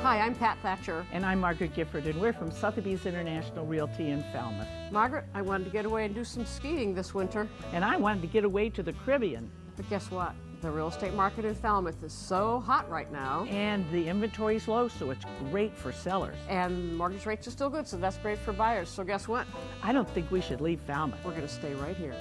Hi, I'm Pat Thatcher. And I'm Margaret Gifford, and we're from Sotheby's International Realty in Falmouth. Margaret, I wanted to get away and do some skiing this winter. And I wanted to get away to the Caribbean. But guess what? The real estate market in Falmouth is so hot right now. And the inventory's low, so it's great for sellers. And mortgage rates are still good, so that's great for buyers. So guess what? I don't think we should leave Falmouth. We're going to stay right here.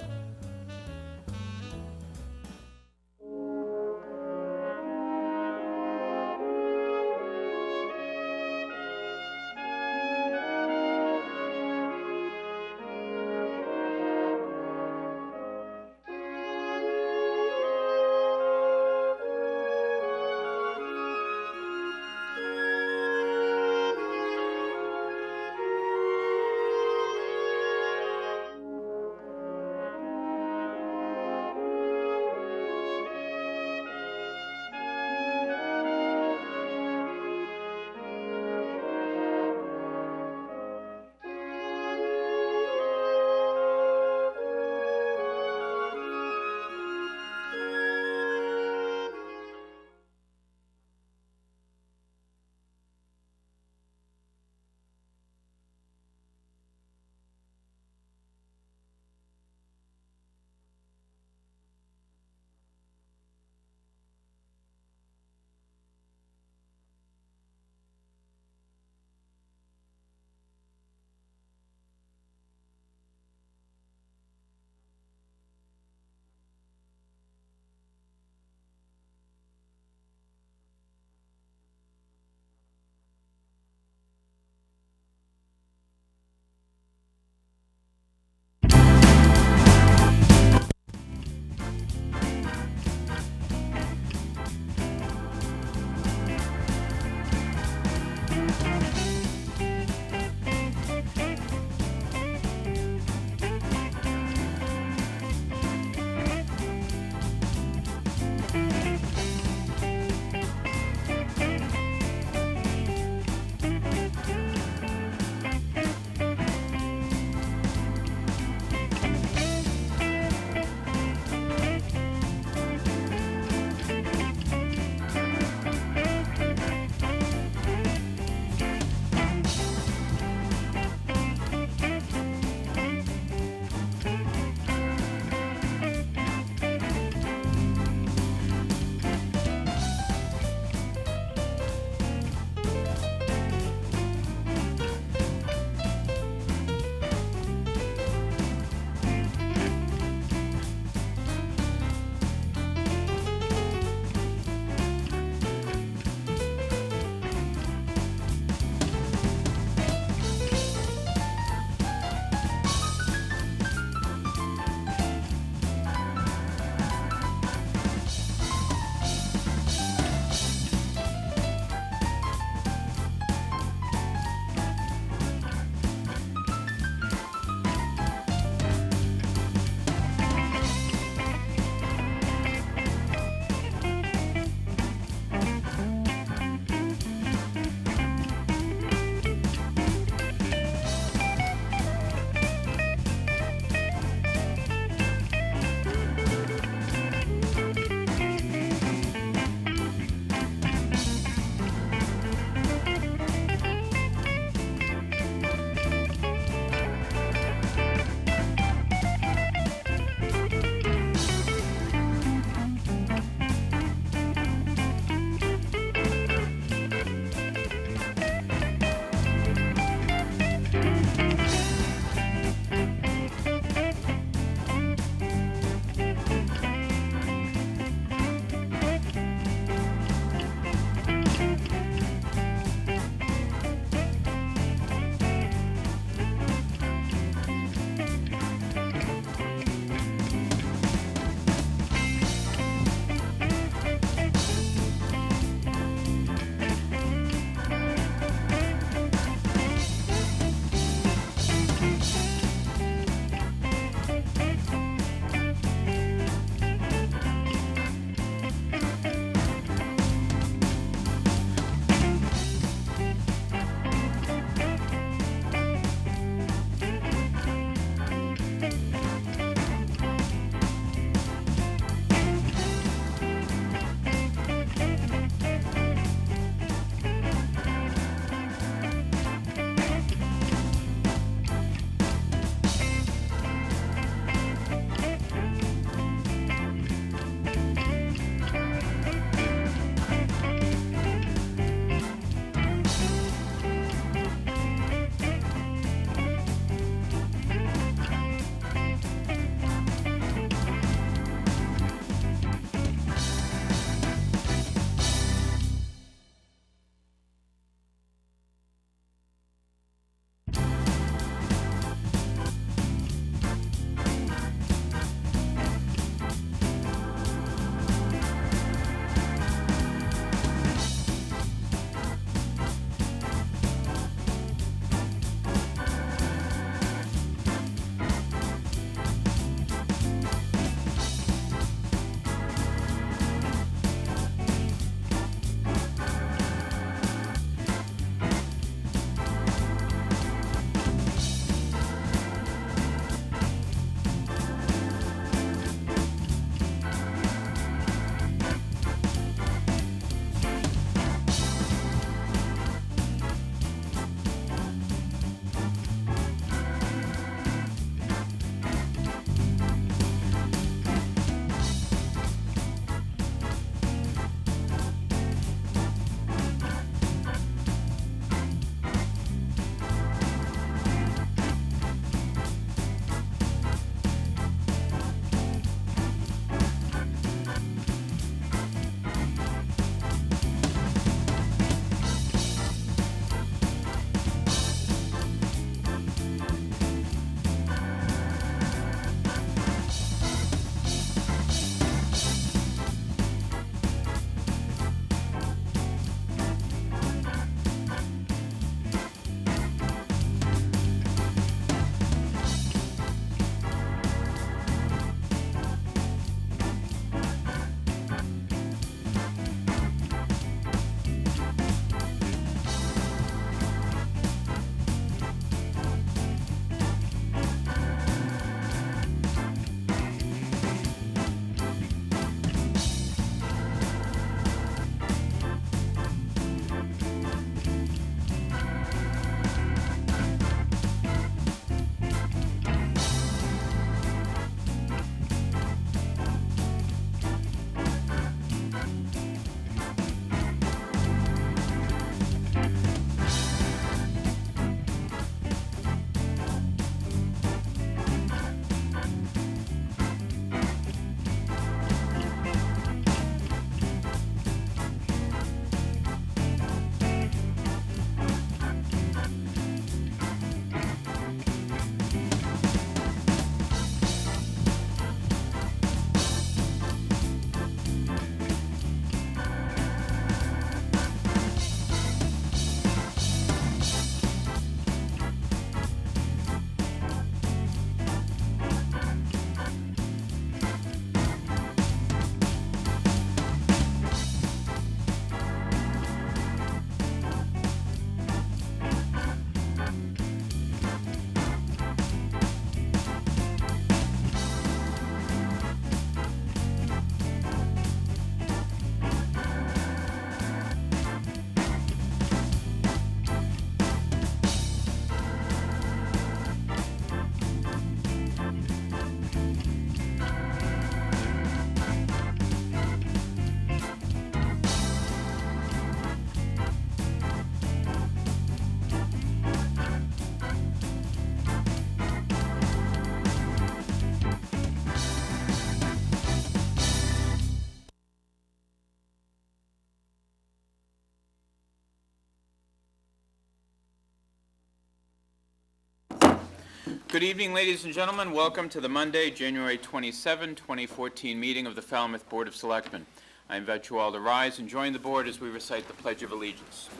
Good evening, ladies and gentlemen. Welcome to the Monday, January 27, 2014 meeting of the Falmouth Board of Selectmen. I invite you all to rise and join the board as we recite the Pledge of Allegiance.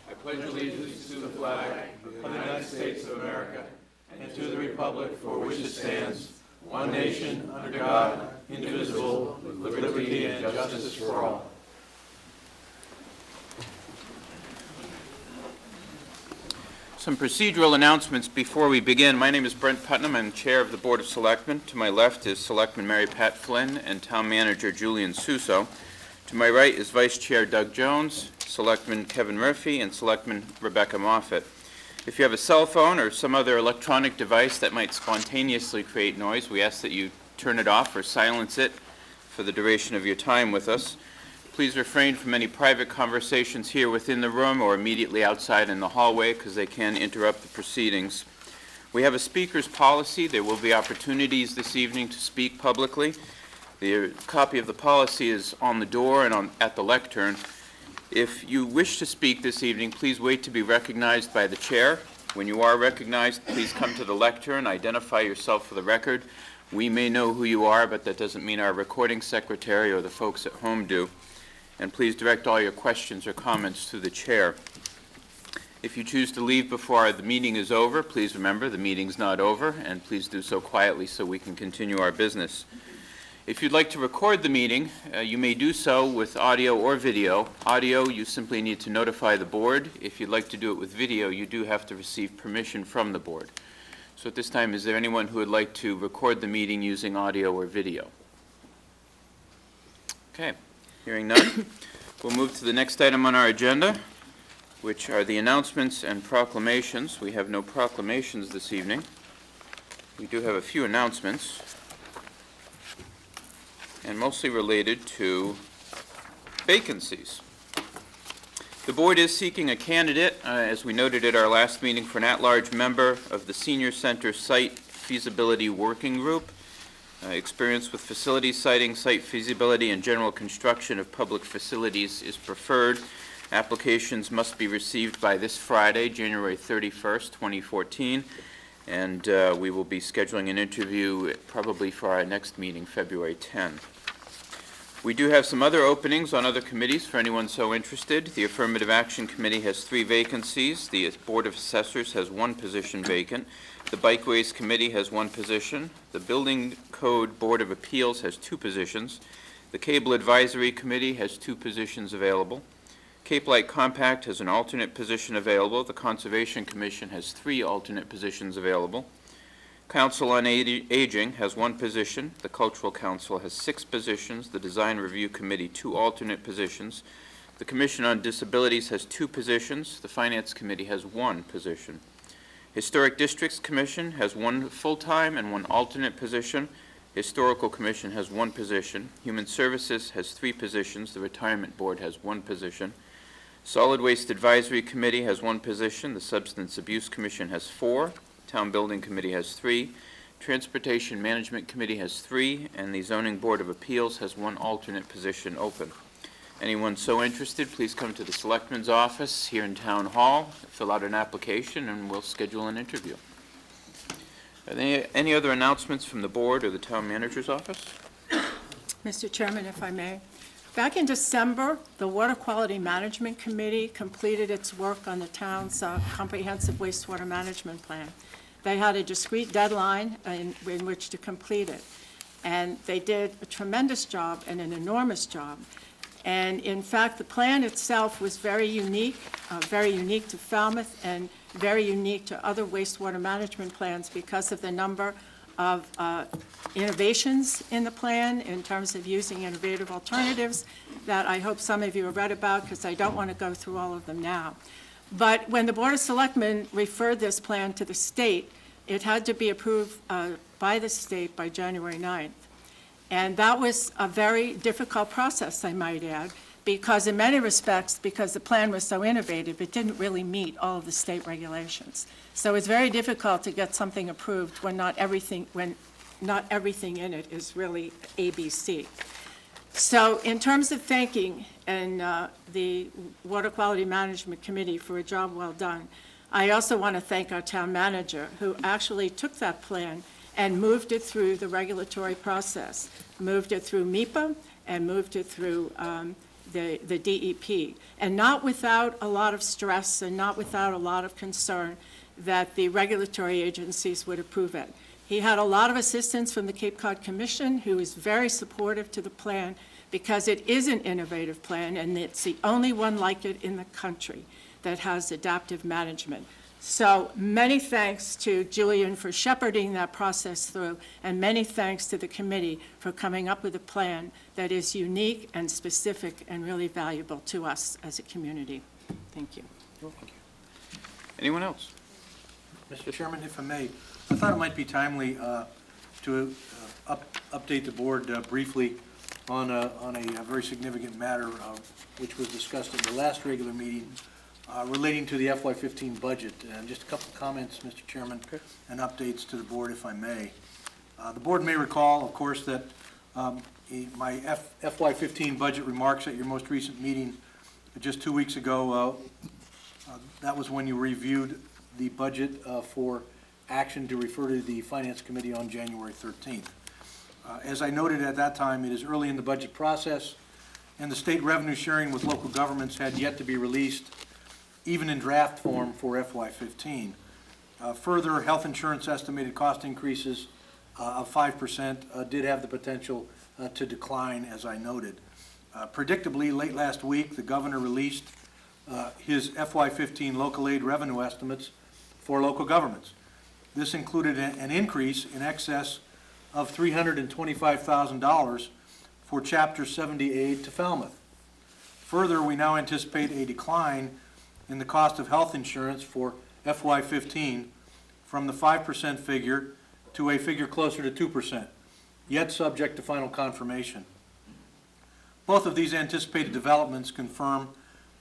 I pledge allegiance to the flag of the United States of America and to the republic for which it stands, one nation, under God, indivisible, with liberty and justice for all. Some procedural announcements before we begin. My name is Brent Putnam. I'm Chair of the Board of Selectmen. To my left is Selectman Mary Pat Flynn and Town Manager Julian Suso. To my right is Vice Chair Doug Jones, Selectman Kevin Murphy, and Selectman Rebecca Moffett. If you have a cell phone or some other electronic device that might spontaneously create noise, we ask that you turn it off or silence it for the duration of your time with us. Please refrain from any private conversations here within the room or immediately outside in the hallway because they can interrupt the proceedings. We have a speaker's policy. There will be opportunities this evening to speak publicly. The copy of the policy is on the door and at the lectern. If you wish to speak this evening, please wait to be recognized by the chair. When you are recognized, please come to the lectern, identify yourself for the record. We may know who you are, but that doesn't mean our recording secretary or the folks at home do. And please direct all your questions or comments to the chair. If you choose to leave before the meeting is over, please remember the meeting's not over, and please do so quietly so we can continue our business. If you'd like to record the meeting, you may do so with audio or video. Audio, you simply need to notify the board. If you'd like to do it with video, you do have to receive permission from the board. So at this time, is there anyone who would like to record the meeting using audio or video? Okay. Hearing none, we'll move to the next item on our agenda, which are the announcements and proclamations. We have no proclamations this evening. We do have a few announcements, and mostly related to vacancies. The board is seeking a candidate, as we noted at our last meeting, for an at-large member of the Senior Center Site Feasibility Working Group. Experience with facility siting, site feasibility, and general construction of public facilities is preferred. Applications must be received by this Friday, January 31st, 2014, and we will be scheduling an interview probably for our next meeting, February 10. We do have some other openings on other committees for anyone so interested. The Affirmative Action Committee has 3 vacancies. The Board of Assessors has 1 position vacant. The Bikeways Committee has 1 position. The Building Code Board of Appeals has 2 positions. The Cable Advisory Committee has 2 positions available. Cape Light Compact has an alternate position available. The Conservation Commission has 3 alternate positions available. Council on Aging has 1 position. The Cultural Council has 6 positions. The Design Review Committee 2 alternate positions. The Commission on Disabilities has 2 positions. The Finance Committee has 1 position. Historic Districts Commission has 1 full-time and 1 alternate position. Historical Commission has 1 position. Human Services has 3 positions. The Retirement Board has 1 position. Solid Waste Advisory Committee has 1 position. The Substance Abuse Commission has 4. Town Building Committee has 3. Transportation Management Committee has 3. And the Zoning Board of Appeals has 1 alternate position open. Anyone so interested, please come to the Selectman's office here in Town Hall, fill out an application, and we'll schedule an interview. Are there any other announcements from the board or the Town Manager's office? Mr. Chairman, if I may. Back in December, the Water Quality Management Committee completed its work on the town's comprehensive wastewater management plan. They had a discrete deadline in which to complete it, and they did a tremendous job and an enormous job. And in fact, the plan itself was very unique to Falmouth and very unique to other wastewater management plans because of the number of innovations in the plan in terms of using innovative alternatives that I hope some of you have read about because I don't want to go through all of them now. But when the Board of Selectmen referred this plan to the state, it had to be approved by the state by January 9th. And that was a very difficult process, I might add, because in many respects, because the plan was so innovative, it didn't really meet all of the state regulations. So it's very difficult to get something approved when not everything in it is really ABC. So in terms of thanking the Water Quality Management Committee for a job well done, I also want to thank our town manager, who actually took that plan and moved it through the regulatory process, moved it through MEPA, and moved it through the DEP, and not without a lot of stress and not without a lot of concern that the regulatory agencies would approve it. He had a lot of assistance from the Cape Cod Commission, who is very supportive to the plan because it is an innovative plan, and it's the only one like it in the country that has adaptive management. So many thanks to Julian for shepherding that process through, and many thanks to the committee for coming up with a plan that is unique and specific and really valuable to us as a community. Thank you. Anyone else? Mr. Chairman, if I may, I thought it might be timely to update the board briefly on a very significant matter which was discussed at the last regular meeting relating to the FY15 budget. And just a couple of comments, Mr. Chairman, and updates to the board, if I may. The board may recall, of course, that my FY15 budget remarks at your most recent meeting just 2 weeks ago, that was when you reviewed the budget for action to refer to the Finance Committee on January 13th. As I noted at that time, it is early in the budget process, and the state revenue sharing with local governments had yet to be released, even in draft form for FY15. Further, health insurance estimated cost increases of 5% did have the potential to decline, as I noted. Predictably, late last week, the governor released his FY15 local aid revenue estimates for local governments. This included an increase in excess of $325,000 for Chapter 70 aid to Falmouth. Further, we now anticipate a decline in the cost of health insurance for FY15 from the 5% figure to a figure closer to 2%, yet subject to final confirmation. Both of these anticipated developments confirm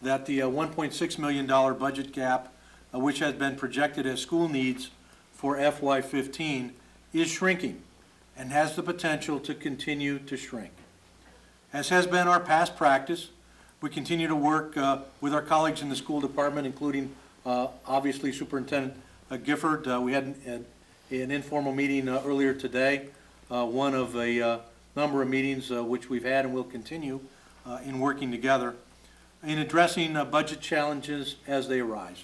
that the $1.6 million budget gap, which has been projected as school needs for FY15, is shrinking and has the potential to continue to shrink. As has been our past practice, we continue to work with our colleagues in the school department, including obviously Superintendent Gifford. We had an informal meeting earlier today, one of a number of meetings which we've had and will continue in working together in addressing budget challenges as they arise.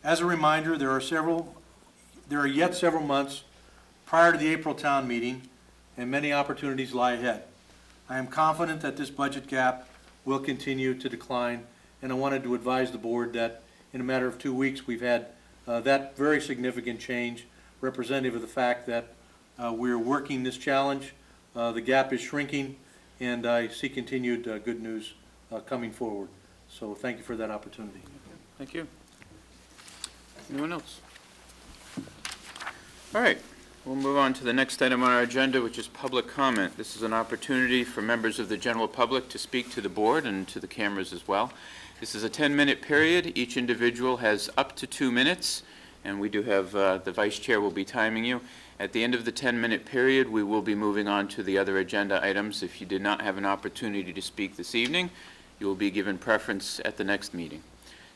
As a reminder, there are yet several months prior to the April town meeting, and many opportunities lie ahead. I am confident that this budget gap will continue to decline, and I wanted to advise the board that in a matter of 2 weeks we've had that very significant change, representative of the fact that we're working this challenge. The gap is shrinking, and I see continued good news coming forward. So thank you for that opportunity. Thank you. Anyone else? All right. We'll move on to the next item on our agenda, which is public comment. This is an opportunity for members of the general public to speak to the board and to the cameras as well. This is a 10-minute period. Each individual has up to 2 minutes, and we do have the vice chair will be timing you. At the end of the 10-minute period, we will be moving on to the other agenda items. If you did not have an opportunity to speak this evening, you will be given preference at the next meeting.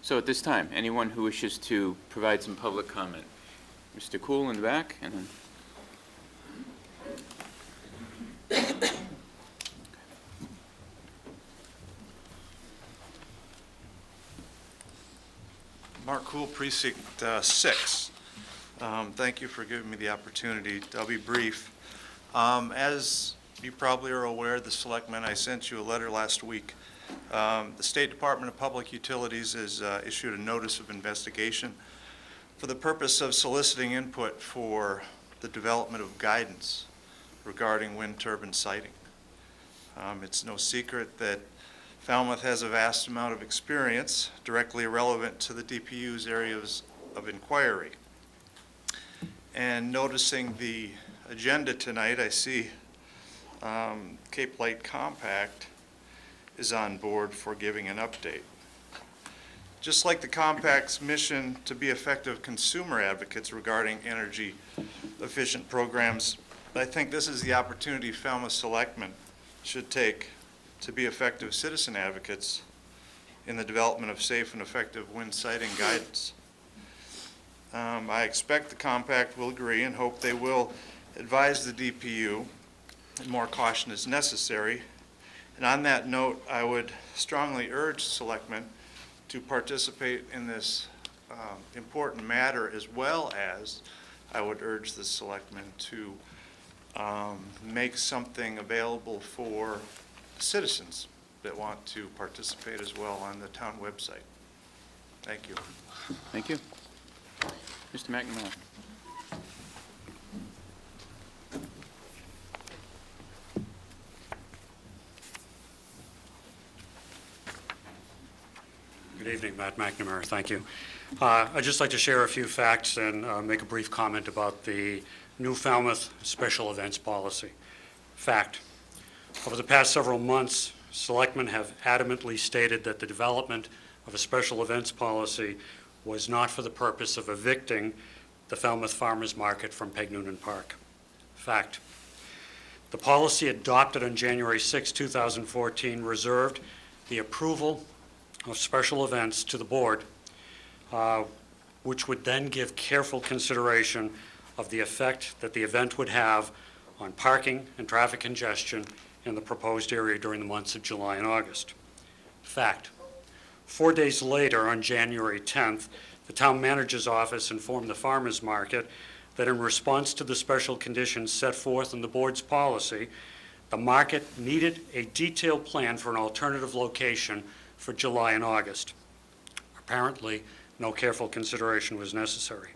So at this time, anyone who wishes to provide some public comment. Mr. Cool in the back, and then Mark Cool, Precinct 6. Thank you for giving me the opportunity. I'll be brief. As you probably are aware, the selectmen, I sent you a letter last week. The State Department of Public Utilities has issued a notice of investigation for the purpose of soliciting input for the development of guidance regarding wind turbine siting. It's no secret that Falmouth has a vast amount of experience directly relevant to the DPU's areas of inquiry. And noticing the agenda tonight, I see Cape Light Compact is on board for giving an update. Just like the Compact's mission to be effective consumer advocates regarding energy efficient programs, I think this is the opportunity Falmouth selectmen should take to be effective citizen advocates in the development of safe and effective wind siting guidance. I expect the compact will agree and hope they will advise the DPU that more caution is necessary. And on that note, I would strongly urge selectmen to participate in this important matter, as well as I would urge the selectmen to make something available for citizens that want to participate as well on the town website. Thank you. Thank you. Mr. McNamara. Good evening, Matt McNamara. Thank you. I'd just like to share a few facts and make a brief comment about the new Falmouth special events policy. Fact: over the past several months, selectmen have adamantly stated that the development of a special events policy was not for the purpose of evicting the Falmouth Farmers Market from Peg Noonan Park. Fact: the policy adopted on January 6, 2014 reserved the approval of special events to the board, which would then give careful consideration of the effect that the event would have on parking and traffic congestion in the proposed area during the months of July and August. Fact: 4 days later, on January 10th, the town manager's office informed the farmers market that in response to the special conditions set forth in the board's policy, the market needed a detailed plan for an alternative location for July and August. Apparently, no careful consideration was necessary.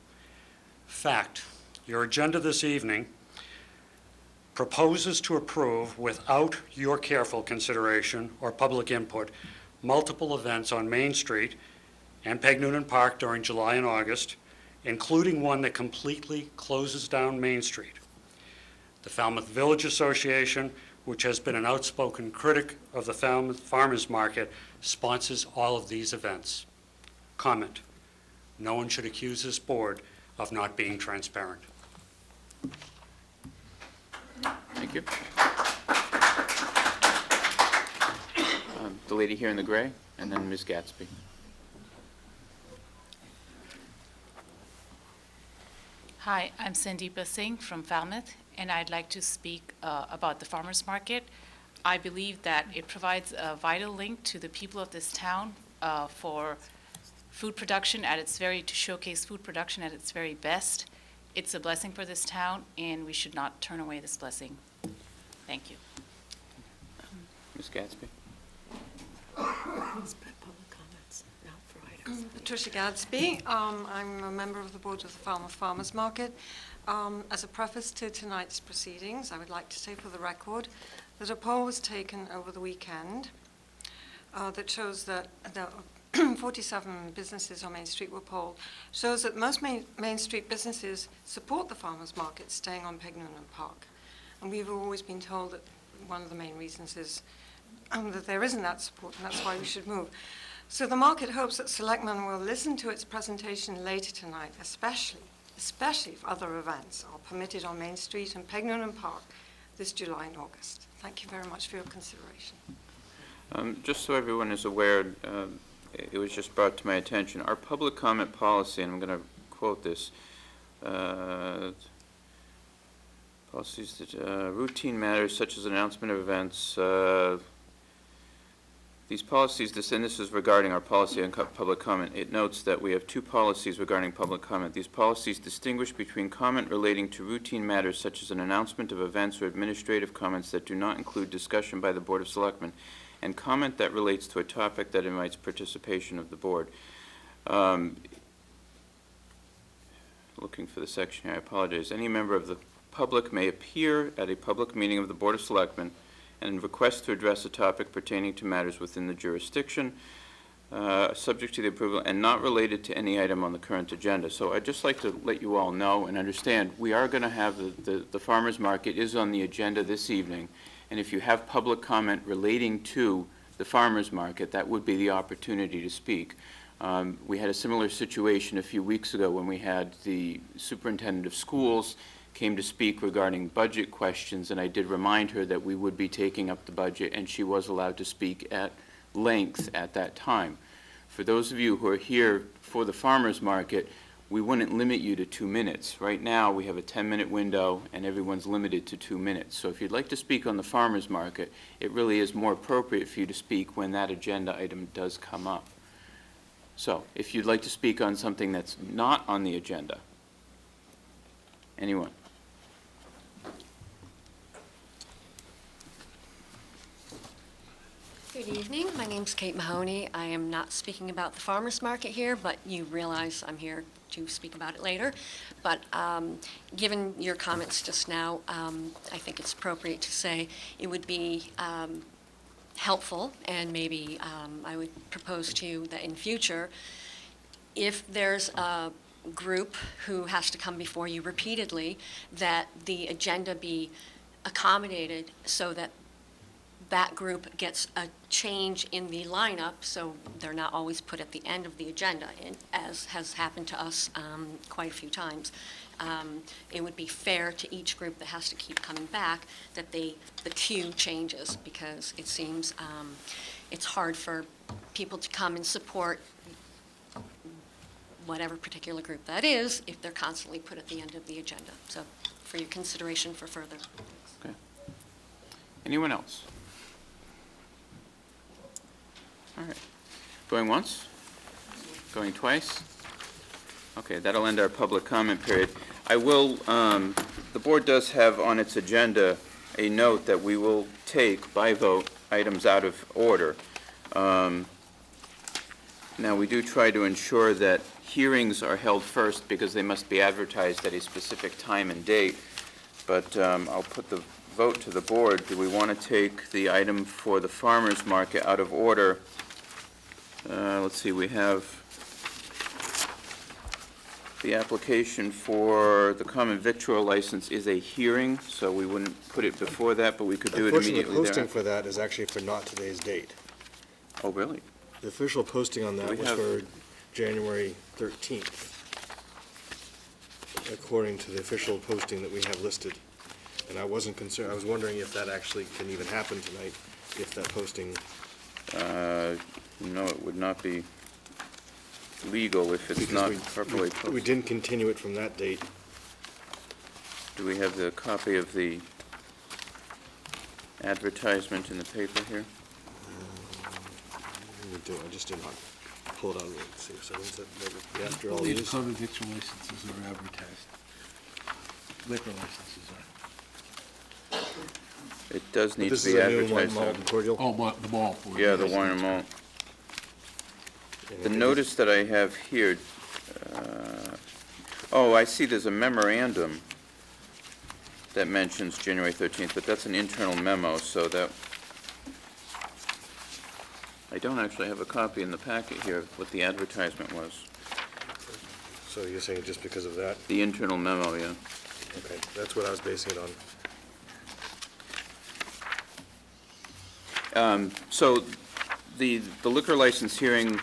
Fact: your agenda this evening proposes to approve, without your careful consideration or public input, multiple events on Main Street and Peg Noonan Park during July and August, including one that completely closes down Main Street. The Falmouth Village Association, which has been an outspoken critic of the Falmouth Farmers Market, sponsors all of these events. Comment: no one should accuse this board of not being transparent. Thank you. The lady here in the gray, and then Ms. Gatsby. Hi, I'm Sandeepa Singh from Falmouth, and I'd like to speak about the farmers market. I believe that it provides a vital link to the people of this town for food production to showcase food production at its very best. It's a blessing for this town, and we should not turn away this blessing. Thank you. Ms. Gatsby. Patricia Gadsby. I'm a member of the board of the Falmouth Farmers Market. As a preface to tonight's proceedings, I would like to say for the record that a poll was taken over the weekend that shows that 47 businesses on Main Street were polled, shows that most Main Street businesses support the farmers market staying on Peg Noonan Park. And we've always been told that one of the main reasons is that there isn't that support, and that's why we should move. So the market hopes that selectmen will listen to its presentation later tonight, especially if other events are permitted on Main Street and Peg Noonan Park this July and August. Thank you very much for your consideration. Just so everyone is aware, it was just brought to my attention, our public comment policy, and I'm going to quote this, policies that routine matters such as announcement of events, these policies, and this is regarding our policy on public comment. It notes that we have two policies regarding public comment. These policies distinguish between comment relating to routine matters such as an announcement of events or administrative comments that do not include discussion by the Board of Selectmen, and comment that relates to a topic that invites participation of the board. Looking for the section here, I apologize. Any member of the public may appear at a public meeting of the Board of Selectmen and request to address a topic pertaining to matters within the jurisdiction, subject to the approval, and not related to any item on the current agenda. So I'd just like to let you all know and understand, we are going to have the farmers market is on the agenda this evening, and if you have public comment relating to the farmers market, that would be the opportunity to speak. We had a similar situation a few weeks ago when we had the superintendent of schools came to speak regarding budget questions, and I did remind her that we would be taking up the budget, and she was allowed to speak at length at that time. For those of you who are here for the farmers market, we wouldn't limit you to 2 minutes. Right now, we have a 10-minute window, and everyone's limited to 2 minutes. So if you'd like to speak on the farmer's market, it really is more appropriate for you to speak when that agenda item does come up. So if you'd like to speak on something that's not on the agenda, anyone? Good evening. My name's Kate Mahoney. I am not speaking about the farmers market here, but you realize I'm here to speak about it later. But given your comments just now, I think it's appropriate to say it would be helpful, and maybe I would propose to you that in future, if there's a group who has to come before you repeatedly, that the agenda be accommodated so that that group gets a change in the lineup, so they're not always put at the end of the agenda, and as has happened to us quite a few times. It would be fair to each group that has to keep coming back that the queue changes, because it seems it's hard for people to come and support whatever particular group that is if they're constantly put at the end of the agenda. So for your consideration for further. Okay. Anyone else? All right. Going once? Going twice? Okay, that'll end our public comment period. I will, the board does have on its agenda a note that we will take by vote items out of order. Now, we do try to ensure that hearings are held first because they must be advertised at a specific time and date. But I'll put the vote to the board. Do we want to take the item for the farmer's market out of order? Let's see, we have the application for the common victual license is a hearing, so we wouldn't put it before that, but we could do it immediately Unfortunately, the posting thereafter. for that is actually for not today's date. Oh, really? The official posting on that we was have- for January 13th, according to the official posting that we have listed. And I wasn't concerned, I was wondering if that actually can even happen tonight, if that posting, No, it would not be legal if it's because not we properly posted. we didn't continue it from that date. Do we have the copy of the advertisement in the paper here? We do, I just did not pull it out, let's see, so when's that, after all these? Common victual licenses are advertised. Liquor licenses are. It does But need this to is be a new advertised. malt and cordial? Oh, the malt. Yeah, the wine and malt. And The it is- notice that I have here, oh, I see there's a memorandum that mentions January 13th, but that's an internal memo, so that, I don't actually have a copy in the packet here of what the advertisement was. So you're saying just because of that? The internal memo, yeah. Okay, that's what I was basing it on. So the liquor license hearing,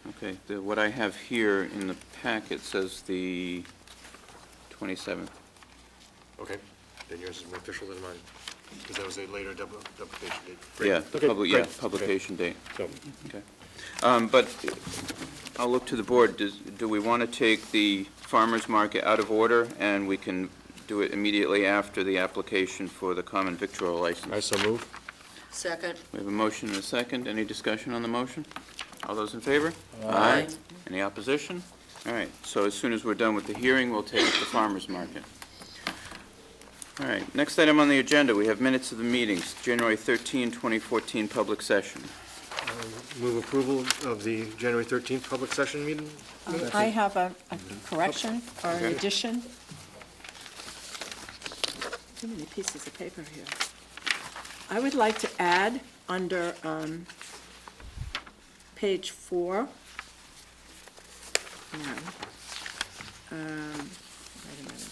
okay, what I have here in the packet says the 27th. Okay, then yours is more official than mine, because that was a later publication date. Great. Yeah, Okay, yeah, great. publication date. So, Okay. But I'll look to the board. Do we want to take the farmer's market out of order, and we can do it immediately after the application for the common victual license? I so move. Second. We have a motion and a second. Any discussion on the motion? All those in favor? Aye. Any opposition? All right, so as soon as we're done with the hearing, we'll take the farmer's market. All right, next item on the agenda, we have minutes of the meetings, January 13, 2014, public session. Move approval of the January 13th public session meeting? I have a correction or an Okay. addition. Too many pieces of paper here. I would like to add under page 4.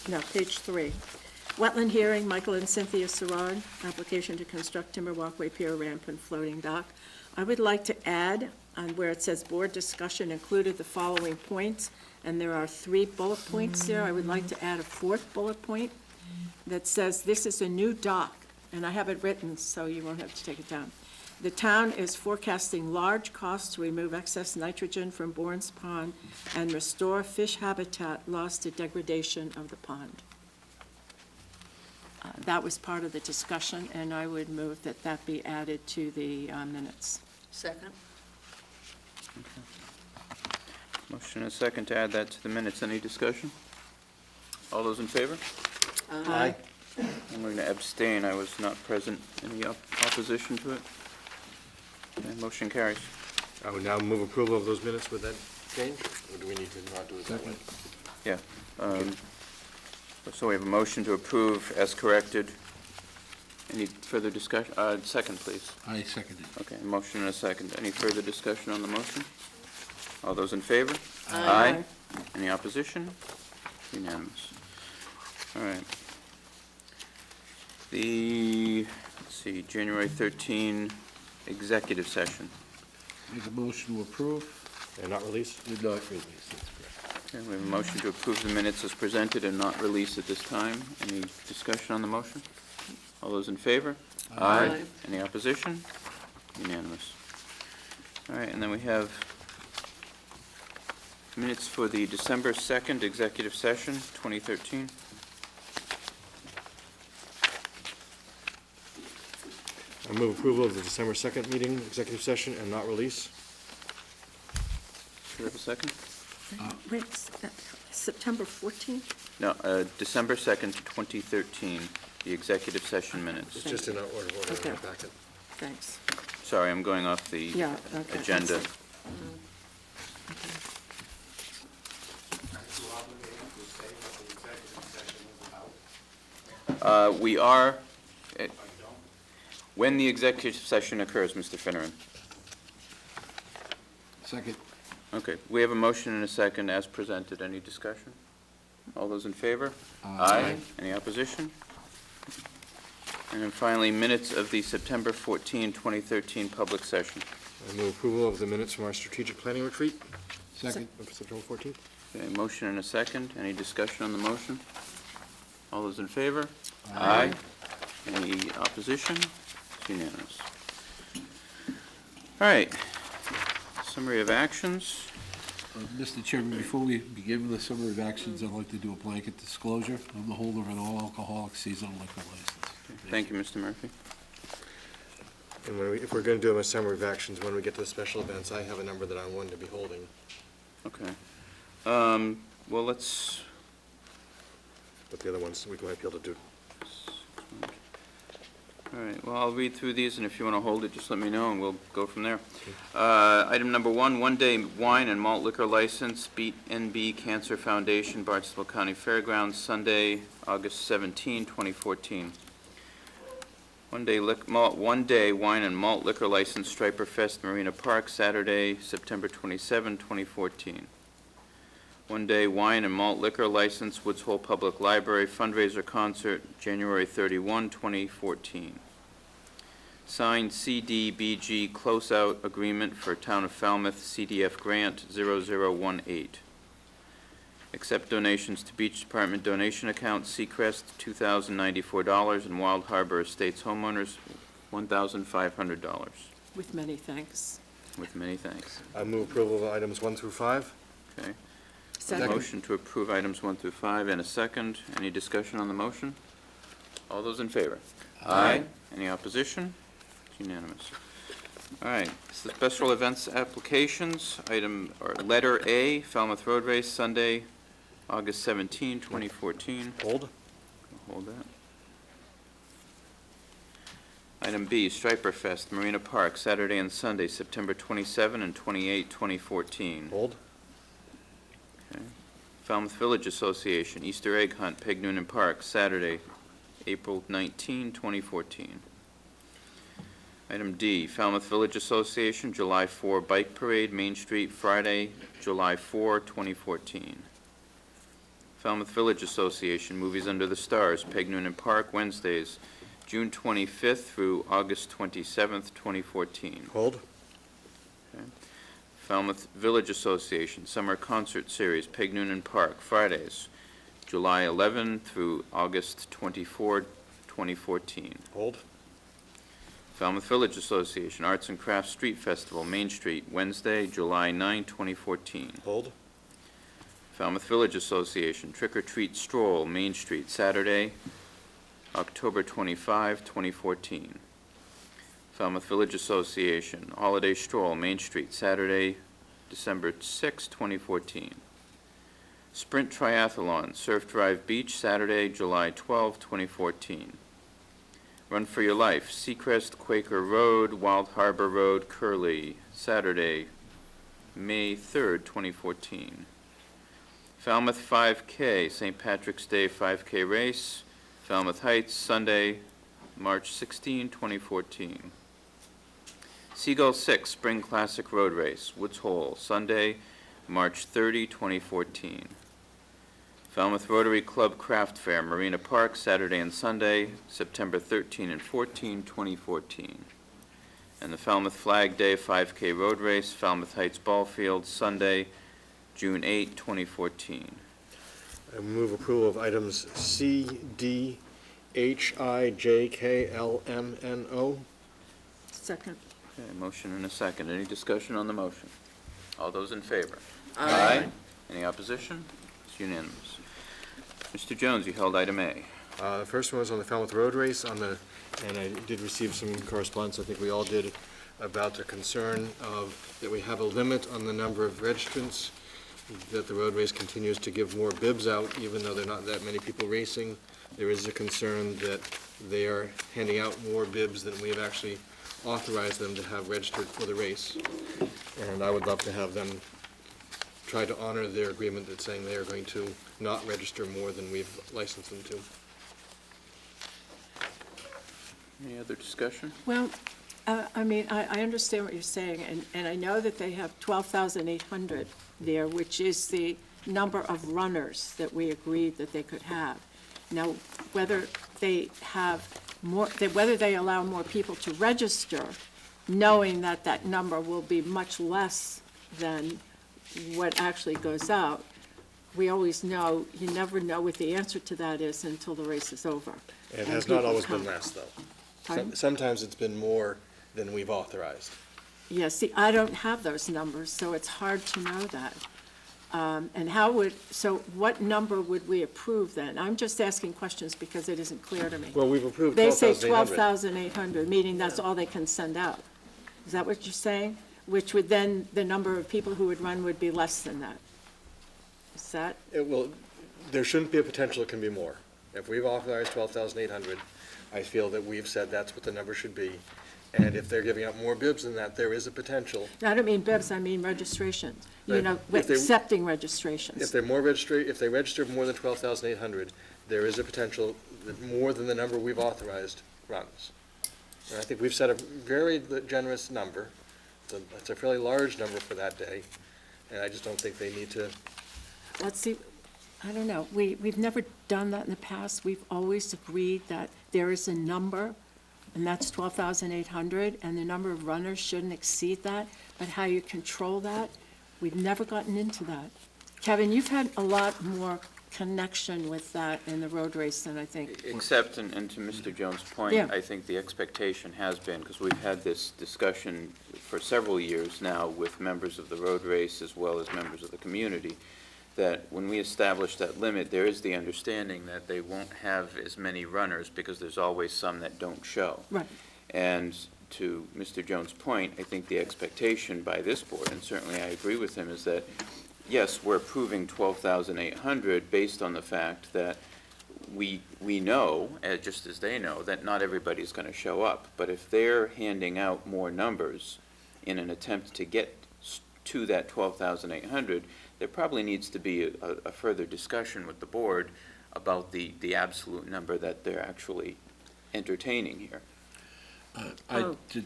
No, page 3. Wetland hearing, Michael and Cynthia Sarard, application to construct timber walkway, pier, ramp, and floating dock. I would like to add, on where it says board discussion included the following points, and there are 3 bullet points there. I would like to add a 4th bullet point that says this is a new dock, and I have it written, so you won't have to take it down. The town is forecasting large costs to remove excess nitrogen from Bourne's Pond and restore fish habitat lost to degradation of the pond. That was part of the discussion, and I would move that that be added to the minutes. Second? Motion and a second to add that to the minutes. Any discussion? All those in favor? Aye. I'm going to abstain. I was not present. Any opposition to it? Okay, motion carries. I would now move approval of those minutes with that change, or do we need to not do it that way? Yeah. So we have a motion to approve as corrected. Any further discussion? Second, please. I second it. Okay, a motion and a second. Any further discussion on the motion? All those in favor? Aye. Any opposition? Unanimous. All right. Let's see, January 13 executive session. Make a motion to approve. And not release? Did not release, that's correct. Okay, we have a motion to approve the minutes as presented and not release at this time. Any discussion on the motion? All those in favor? Aye. Any opposition? Unanimous. All right, and then we have minutes for the December 2nd executive session, 2013. I move approval of the December 2nd meeting, executive session, and not release. Do we have a second? Wait, September 14th? No, December 2nd, 2013, the executive session minutes. It's just in our order in Okay. our packet. Thanks. Sorry, I'm going off the Yeah, okay. agenda. We are, when the executive session occurs, Mr. Finneran. Second. Okay, we have a motion and a second as presented. Any discussion? All those in favor? Aye. Any opposition? And then finally, minutes of the September 14, 2013 public session. I move approval of the minutes from our strategic planning retreat Second. of September 14th. Okay, motion and a second. Any discussion on the motion? All those in favor? Aye. Any opposition? It's unanimous. All right. Summary of actions. Mr. Chairman, before we begin with the summary of actions, I'd like to do a blanket disclosure. I'm the holder of an all-alcoholic seasonal liquor license. Thank you, Mr. Murphy. And if we're going to do a summary of actions, when we get to the special events, I have a number that I'm going to be holding. Okay. Well, let's, But the other ones, we might be able to do. all right, well, I'll read through these, and if you want to hold it, just let me know, and we'll go from there. Item number 1, one-day wine and malt liquor license, Beat NB Cancer Foundation, Barnstable County Fairgrounds, Sunday, August 17, 2014. One-day wine and malt liquor license, Striper Fest Marina Park, Saturday, September 27, 2014. One-day wine and malt liquor license, Woods Hole Public Library fundraiser concert, January 31, 2014. Signed CDBG closeout agreement for Town of Falmouth CDF Grant 0018. Accept donations to Beach Department donation account, Seacrest $2,094, and Wild Harbor Estates homeowners $1,500. With many thanks. With many thanks. I move approval of items 1 through 5. Okay. Second. Motion to approve items 1 through 5 and a second. Any discussion on the motion? All those in favor? Aye. Any opposition? It's unanimous. All right, so the special events applications, letter A, Falmouth Road Race, Sunday, August 17, 2014. Hold. Hold that. Item B, Striper Fest, Marina Park, Saturday and Sunday, September 27 and 28, 2014. Hold. Okay. Falmouth Village Association, Easter Egg Hunt, Peg Noonan Park, Saturday, April 19, 2014. Item D, Falmouth Village Association, July 4 Bike Parade, Main Street, Friday, July 4, 2014. Falmouth Village Association, Movies Under the Stars, Peg Noonan Park, Wednesdays, June 25th through August 27th, 2014. Hold. Okay. Falmouth Village Association, Summer Concert Series, Peg Noonan Park, Fridays, July 11 through August 24, 2014. Hold. Falmouth Village Association Arts and Crafts Street Festival, Main Street, Wednesday, July 9, 2014. Hold. Falmouth Village Association Trick or Treat Stroll, Main Street, Saturday, October 25, 2014. Falmouth Village Association Holiday Stroll, Main Street, Saturday, December 6, 2014. Sprint Triathlon, Surf Drive Beach, Saturday, July 12, 2014. Run for Your Life, Seacrest Quaker Road, Wild Harbor Road, Curly, Saturday, May 3rd, 2014. Falmouth 5K, St. Patrick's Day 5K Race, Falmouth Heights, Sunday, March 16, 2014. Seagull 6, Spring Classic Road Race, Woods Hole, Sunday, March 30, 2014. Falmouth Rotary Club Craft Fair, Marina Park, Saturday and Sunday, September 13 and 14, 2014. And the Falmouth Flag Day 5K Road Race, Falmouth Heights Ball Field, Sunday, June 8, 2014. I move approval of items C, D, H, I, J, K, L, M, N, O. Second. Okay, motion and a second. Any discussion on the motion? All those in favor? Aye. Any opposition? It's unanimous. Mr. Jones, you held item A. The first one was on the Falmouth Road Race and I did receive some correspondence, I think we all did, about the concern that we have a limit on the number of registrants, that the road race continues to give more bibs out, even though there are not that many people racing. There is a concern that they are handing out more bibs than we have actually authorized them to have registered for the race. And I would love to have them try to honor their agreement that's saying they are going to not register more than we've licensed them to. Any other discussion? Well, I mean, I understand what you're saying, and I know that they have 12,800 there, which is the number of runners that we agreed that they could have. Now, whether they have more, whether they allow more people to register, knowing that that number will be much less than what actually goes out, we always know, you never know what the answer to that is until the race is over. It has not always been less, though. Pardon? Sometimes it's been more than we've authorized. Yeah, see, I don't have those numbers, so it's hard to know that. And so what number would we approve then? I'm just asking questions because it isn't clear to me. Well, we've approved They say 12,800. 12,800, meaning that's all they can send out. Is that what you're saying? Which would then, the number of people who would run would be less than that. Is that? There shouldn't be a potential it can be more. If we've authorized 12,800, I feel that we've said that's what the number should be. And if they're giving out more bibs than that, there is a potential. No, I don't mean bibs, I mean registrations. You But know, if they- accepting registrations. If they're if they register more than 12,800, there is a potential that more than the number we've authorized runs. And I think we've set a very generous number. It's a fairly large number for that day, and I just don't think they need to. Let's see, I don't know, we've never done that in the past. We've always agreed that there is a number, and that's 12,800, and the number of runners shouldn't exceed that, but how you control that, we've never gotten into that. Kevin, you've had a lot more connection with that in the road race than I think. Except, and to Mr. Jones' point, Yeah. I think the expectation has been, because we've had this discussion for several years now with members of the road race as well as members of the community, that when we establish that limit, there is the understanding that they won't have as many runners because there's always some that don't show. Right. And to Mr. Jones' point, I think the expectation by this board, and certainly I agree with him, is that, yes, we're approving 12,800 based on the fact that we know, just as they know, that not everybody's going to show up. But if they're handing out more numbers in an attempt to get to that 12,800, there probably needs to be a further discussion with the board about the absolute number that they're actually entertaining here.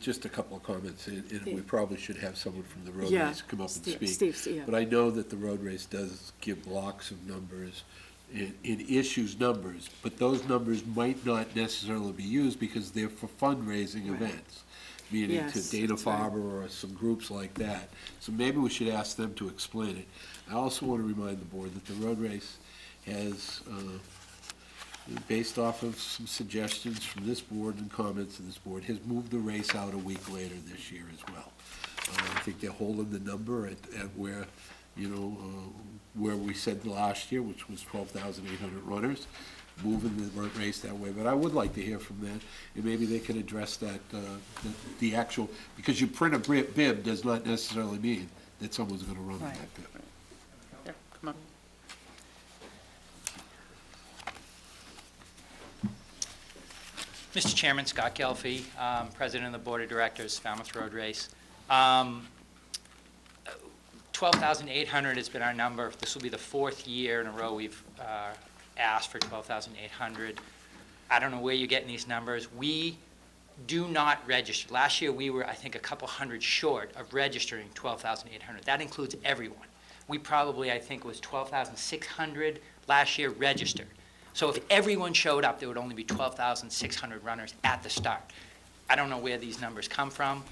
Just a couple of comments. We probably should have someone from the road Yeah, race come up and speak. Steve, yeah. But I know that the road race does give blocks of numbers. It issues numbers, but those numbers might not necessarily be used because they're for fundraising events, meaning to Yes, Dana that's right. Farber or some groups like that. So maybe we should ask them to explain it. I also want to remind the board that the road race has based off of some suggestions from this board and comments of this board, has moved the race out a week later this year as well. I think they're holding the number at where, where we said last year, which was 12,800 runners, moving the race that way. But I would like to hear from that, and maybe they can address that, the actual, because you print a bib does not necessarily mean that someone's going to run Right. that bib. Yeah, come on. Mr. Chairman, Scott Gelfi, President of the Board of Directors, Falmouth Road Race. 12,800 has been our number. This will be the fourth year in a row we've asked for 12,800. I don't know where you're getting these numbers. We do not register. Last year, we were, I think, a couple hundred short of registering 12,800. That includes everyone. We probably, I think, was 12,600 last year registered. So if everyone showed up, there would only be 12,600 runners at the start. I don't know where these numbers come from.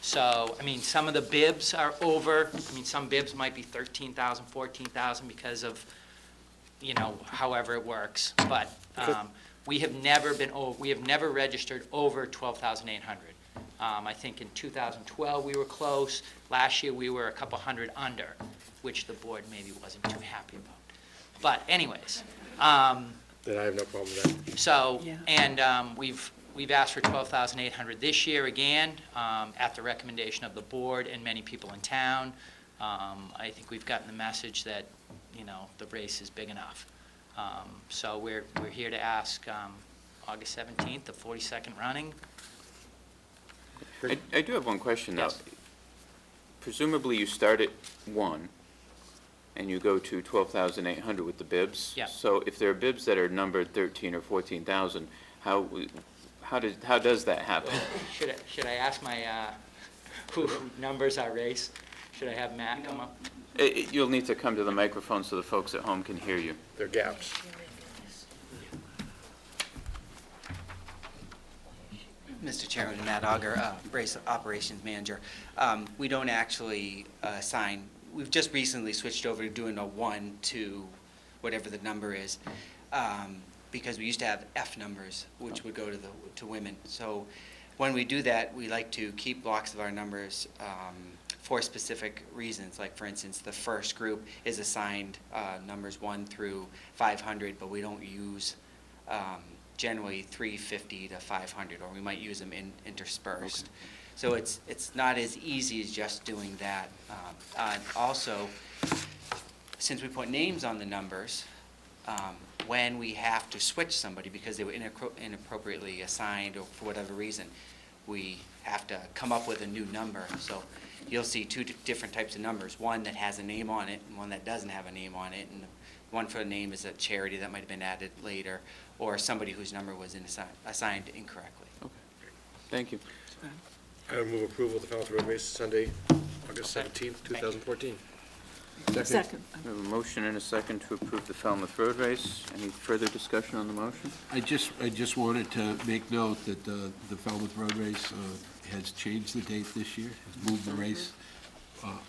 So, I mean, some of the bibs are over. I mean, some bibs might be 13,000, 14,000 because of, however it works. But we have never registered over 12,800. I think in 2012 we were close. Last year we were a couple hundred under, which the board maybe wasn't too happy about. But anyways. Then I have no problem with that. So, Yeah. and we've asked for 12,800 this year again, at the recommendation of the board and many people in town. I think we've gotten the message that, the race is big enough. So we're here to ask August 17th, the 42nd running. I do have one question, though. Yes. Presumably you start at 1, and you go to 12,800 with the bibs. Yeah. So if there are bibs that are numbered 13 or 14,000, how does that happen? Should I ask my, who numbers our race? Should I have Matt come up? You'll need to come to the microphone so the folks at home can hear you. There are gaps. Mr. Chairman, Matt Auger, Race Operations Manager. We don't actually assign, we've just recently switched over to doing a 1 to whatever the number is, because we used to have F numbers, which would go to women. So when we do that, we like to keep blocks of our numbers for specific reasons. Like, for instance, the first group is assigned numbers 1 through 500, but we don't use generally 350 to 500, or we might use them interspersed. Okay. So it's not as easy as just doing that. Also, since we put names on the numbers, when we have to switch somebody because they were inappropriately assigned or for whatever reason, we have to come up with a new number. So you'll see two different types of numbers, one that has a name on it and one that doesn't have a name on it. And one for the name is a charity that might have been added later, or somebody whose number was assigned incorrectly. Okay. Thank you. I would move approval of the Falmouth Road Race Sunday, August 17th, 2014. Second. We have a motion and a second to approve the Falmouth Road Race. Any further discussion on the motion? I just wanted to make note that the Falmouth Road Race has changed the date this year, has moved the race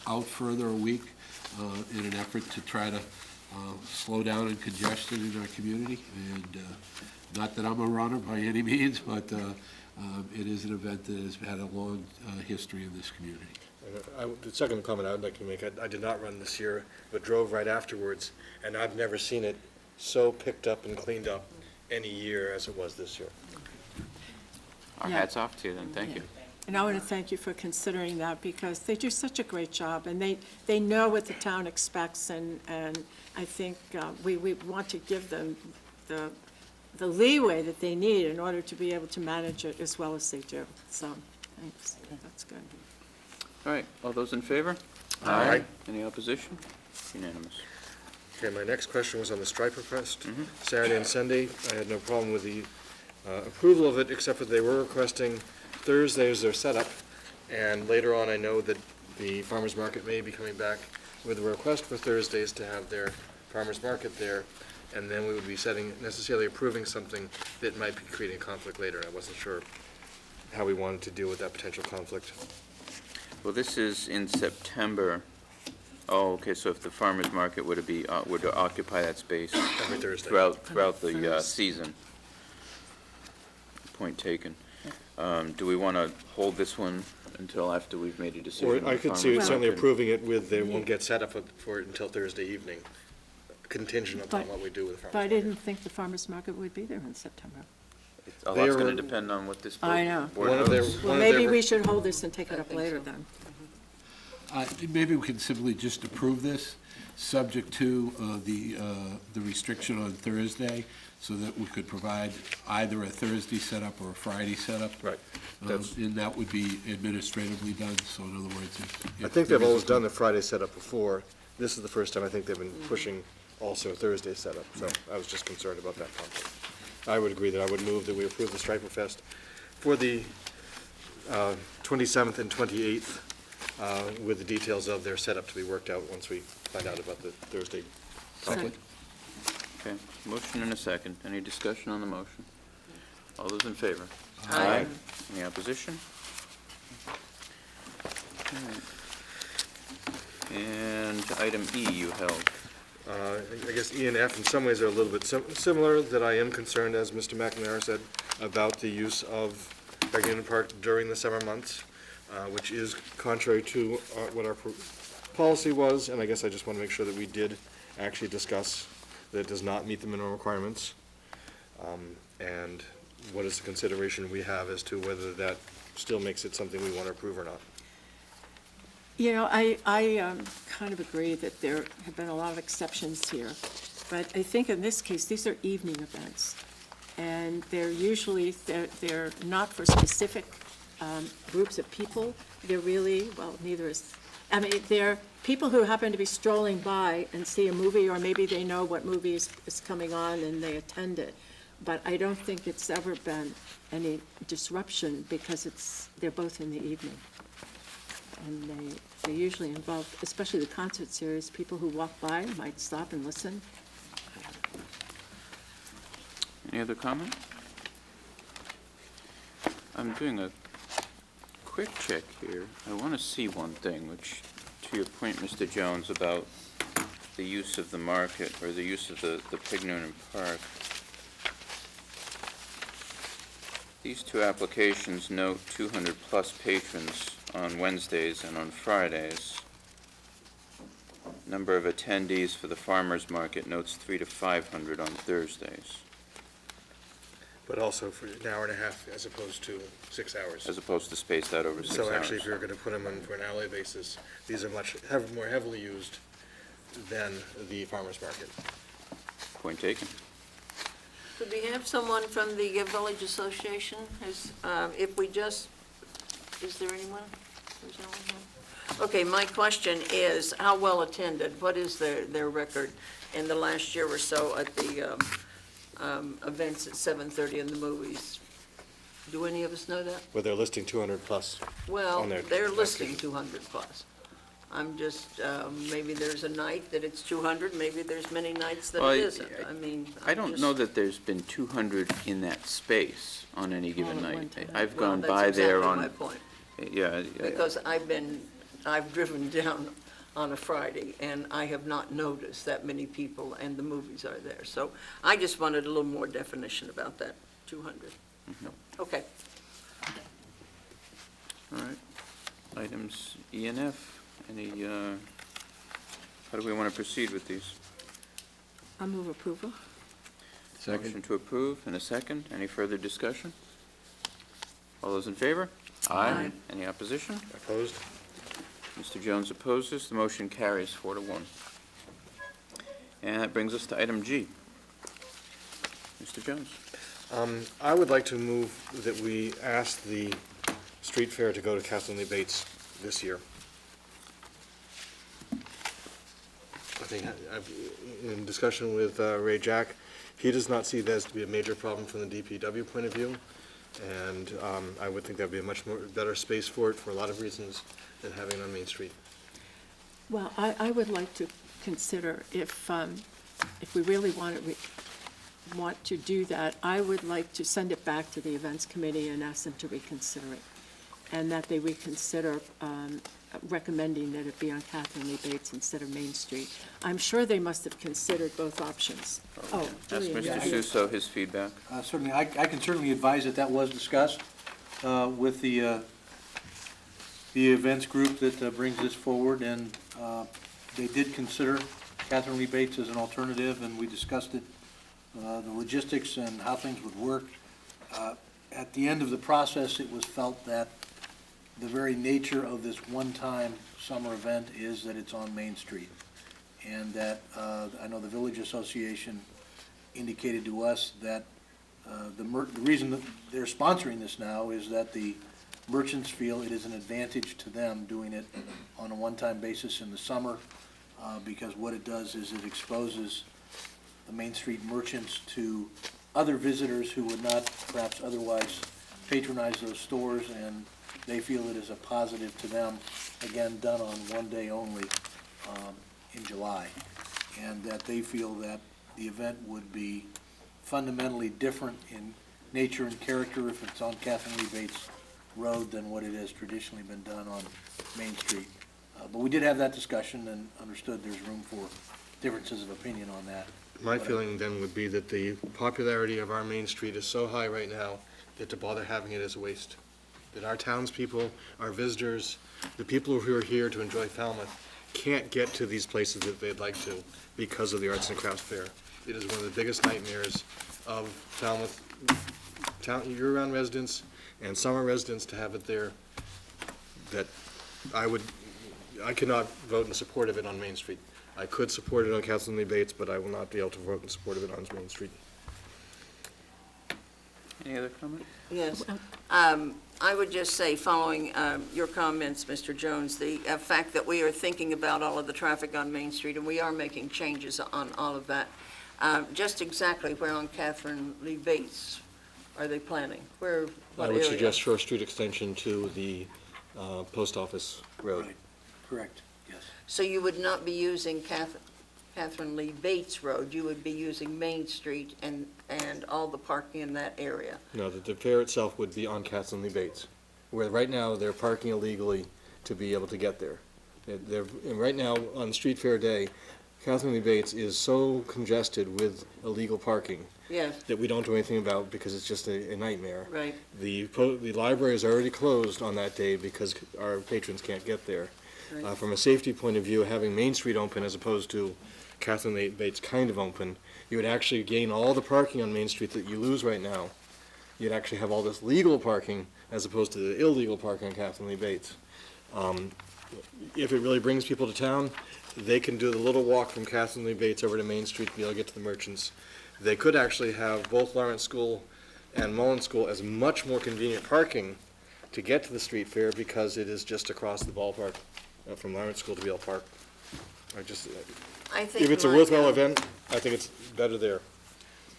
out further a week in an effort to try to slow down in congestion in our community. And not that I'm a runner by any means, but it is an event that has had a long history in this community. The second comment I would like to make, I did not run this year, but drove right afterwards, and I've never seen it so picked up and cleaned up any year as it was this year. Our Yeah. hats off to you then. Thank you. And I want to thank you for considering that, because they do such a great job, and they know what the town expects, and I think we want to give them the leeway that they need in order to be able to manage it as well as they do. So, thanks. That's good. All right, all those in favor? Aye. Any opposition? Unanimous. Okay, my next question was on the stripe request. Saturday and Sunday, I had no problem with the approval of it, except that they were requesting Thursday as their setup, and later on I know that the farmers market may be coming back with a request for Thursdays to have their farmers market there, and then we would be necessarily approving something that might be creating conflict later. I wasn't sure how we wanted to deal with that potential conflict. Well, this is in September, Oh, okay, so if the farmer's market were to occupy that space Every Thursday. throughout the season. Point taken. Do we want to hold this one until after we've made a decision? Or on I the could see farmer's certainly market? approving it with, they won't get set up for it until Thursday evening, contingent upon But- what we do with the farmer's But I market. didn't think the farmer's market would be there in September. A lot's going They're- to depend on what this I know. board One of their- votes. Well, maybe we should hold this and take it up later then. Maybe we can simply just approve this, subject to the restriction on Thursday, so that we could provide either a Thursday setup or a Friday setup. Right. And that would be administratively done, so in other words, if I think there they've is always a- done the Friday setup before. This is the first time I think they've been pushing also Thursday setup, so I was just concerned about that conflict. I would agree that I would move that we approve the Striper Fest for the 27th and 28th, with the details of their setup to be worked out once we find out about the Thursday conflict. Okay, motion and a second. Any discussion on the motion? All those in favor? Aye. Any opposition? All right. And item E you held. I guess E and F in some ways are a little bit similar, that I am concerned, as Mr. McNamara said, about the use of Union Park during the summer months, which is contrary to what our policy was, and I guess I just want to make sure that we did actually discuss that it does not meet the minimum requirements, and what is the consideration we have as to whether that still makes it something we want to approve or not. You know, I kind of agree that there have been a lot of exceptions here, but I think in this case, these are evening events, and they're usually, they're not for specific groups of people. They're really, well, neither is, I mean, they're people who happen to be strolling by and see a movie, or maybe they know what movie is coming on and they attend it. But I don't think it's ever been any disruption because they're both in the evening. And they usually involve, especially the concert series, people who walk by might stop and listen. Any other comment? I'm doing a quick check here. I want to see one thing, which, to your point, Mr. Jones, about the use of the market, or the use of the Pig Noonan Park. These two applications note 200-plus patrons on Wednesdays and on Fridays. Number of attendees for the farmer's market notes 300 to 500 on Thursdays, But also for an hour and a half as opposed to 6 hours. as opposed to spaced out over 6 hours. So actually, if you're going to put them on for an hourly basis, these are much more heavily used than the farmer's market. Point taken. Could we have someone from the Village Association? Is there anyone? There's no one here? Okay, my question is, how well attended? What is their record in the last year or so at the events at 7:30 in the movies? Do any of us know that? Where they're listing 200 plus. Well, On their they're listing application. 200 plus. I'm just, maybe there's a night that it's 200, maybe there's many nights that Well, it isn't. I mean, I don't know that there's been 200 in that space on any given All at night. one time. I've well, gone that's by there exactly on. my point. Yeah. Because I've driven down on a Friday, and I have not noticed that many people, and the movies are there. So I just wanted a little more definition about that 200. Okay. All right. Items E and F. Any, how do we want to proceed with these? I move approval. Motion to approve and a second. Any further discussion? All those in favor? Aye. Any opposition? Opposed? Mr. Jones opposes. The motion carries 4-1. And that brings us to item G. Mr. Jones. I would like to move that we ask the street fair to go to Kathleen Lee Bates this year. I think, in discussion with Ray Jack, he does not see this to be a major problem from the DPW point of view, and I would think that'd be a much better space for it for a lot of reasons than having it on Main Street. Well, I would like to consider if we really want to do that, I would like to send it back to the events committee and ask them to reconsider it. and that they reconsider recommending that it be on Catherine Lee Bates instead of Main Street. I'm sure they must have considered both options. Oh, Ask Julian, Mr. yeah. Suso his feedback. Certainly, I can certainly advise that that was discussed with the events group that brings this forward, and they did consider Catherine Lee Bates as an alternative, and we discussed it, the logistics and how things would work. At the end of the process, it was felt that the very nature of this one-time summer event is that it's on Main Street, and that I know the Village Association indicated to us that the reason that they're sponsoring this now is that the merchants feel it is an advantage to them doing it on a one-time basis in the summer, because what it does is it exposes the Main Street merchants to other visitors who would not perhaps otherwise patronize those stores, and they feel it is a positive to them, again, done on one day only in July, and that they feel that the event would be fundamentally different in nature and character if it's on Catherine Lee Bates Road than what it has traditionally been done on Main Street. But we did have that discussion and understood there's room for differences of opinion on that. My feeling then would be that the popularity of our Main Street is so high right now that to bother having it is a waste. That our townspeople, our visitors, the people who are here to enjoy Falmouth can't get to these places that they'd like to because of the Arts and Crafts Fair. It is one of the biggest nightmares of Falmouth year-round residents and summer residents to have it there, that I cannot vote in support of it on Main Street. I could support it on Catherine Lee Bates, but I will not be able to vote in support of it on Main Street. Any other comment? Yes. I would just say, following your comments, Mr. Jones, the fact that we are thinking about all of the traffic on Main Street, and we are making changes on all of that. Just exactly where on Catherine Lee Bates are they planning? Where, what I would area? suggest Shore Street extension to the Post Office Road. Right. Correct, yes. So you would not be using Catherine Lee Bates Road, you would be using Main Street and all the parking in that area? No, the fair itself would be on Catherine Lee Bates, where right now they're parking illegally to be able to get there. And right now, on Street Fair Day, Catherine Lee Bates is so congested with illegal parking Yes, that we don't do anything about because it's just a nightmare. right. The library is already closed on that day because our patrons can't get there. Right. From a safety point of view, having Main Street open as opposed to Catherine Lee Bates kind of open, you would actually gain all the parking on Main Street that you lose right now. You'd actually have all this legal parking as opposed to the illegal parking on Catherine Lee Bates. If it really brings people to town, they can do the little walk from Catherine Lee Bates over to Main Street to be able to get to the merchants. They could actually have both Lawrence School and Mullen School as much more convenient parking to get to the street fair because it is just across the ballpark from Lawrence School to Beale Park. I think If it's a my, worthwhile event, I think it's better there.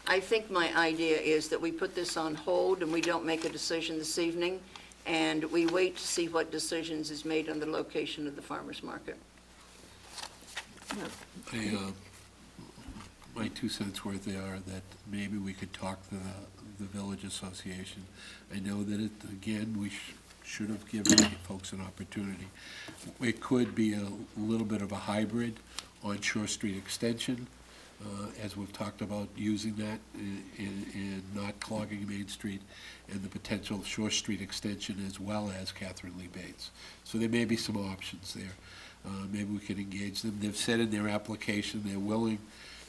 I think my idea is that we put this on hold and we don't make a decision this evening, and we wait to see what decisions is made on the location of the farmer's market. My 2 cents worth there are that maybe we could talk to the Village Association. I know that again, we should have given folks an opportunity. It could be a little bit of a hybrid on Shore Street Extension, as we've talked about using that in not clogging Main Street, and the potential Shore Street Extension as well as Catherine Lee Bates. So there may be some options there. Maybe we can engage them. They've said in their application they're willing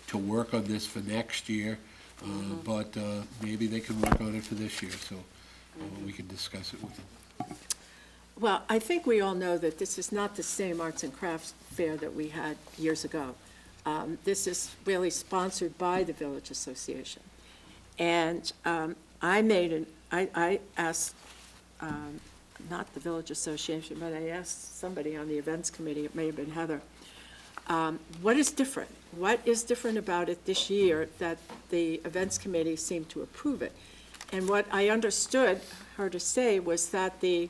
to work on this for next year, but maybe they can work on it for this year, so we can discuss it with them. Well, I think we all know that this is not the same arts and crafts fair that we had years ago. This is really sponsored by the Village Association. And I asked, not the Village Association, but I asked somebody on the events committee, it may have been Heather, what is different? What is different about it this year that the events committee seemed to approve it? And what I understood her to say was that the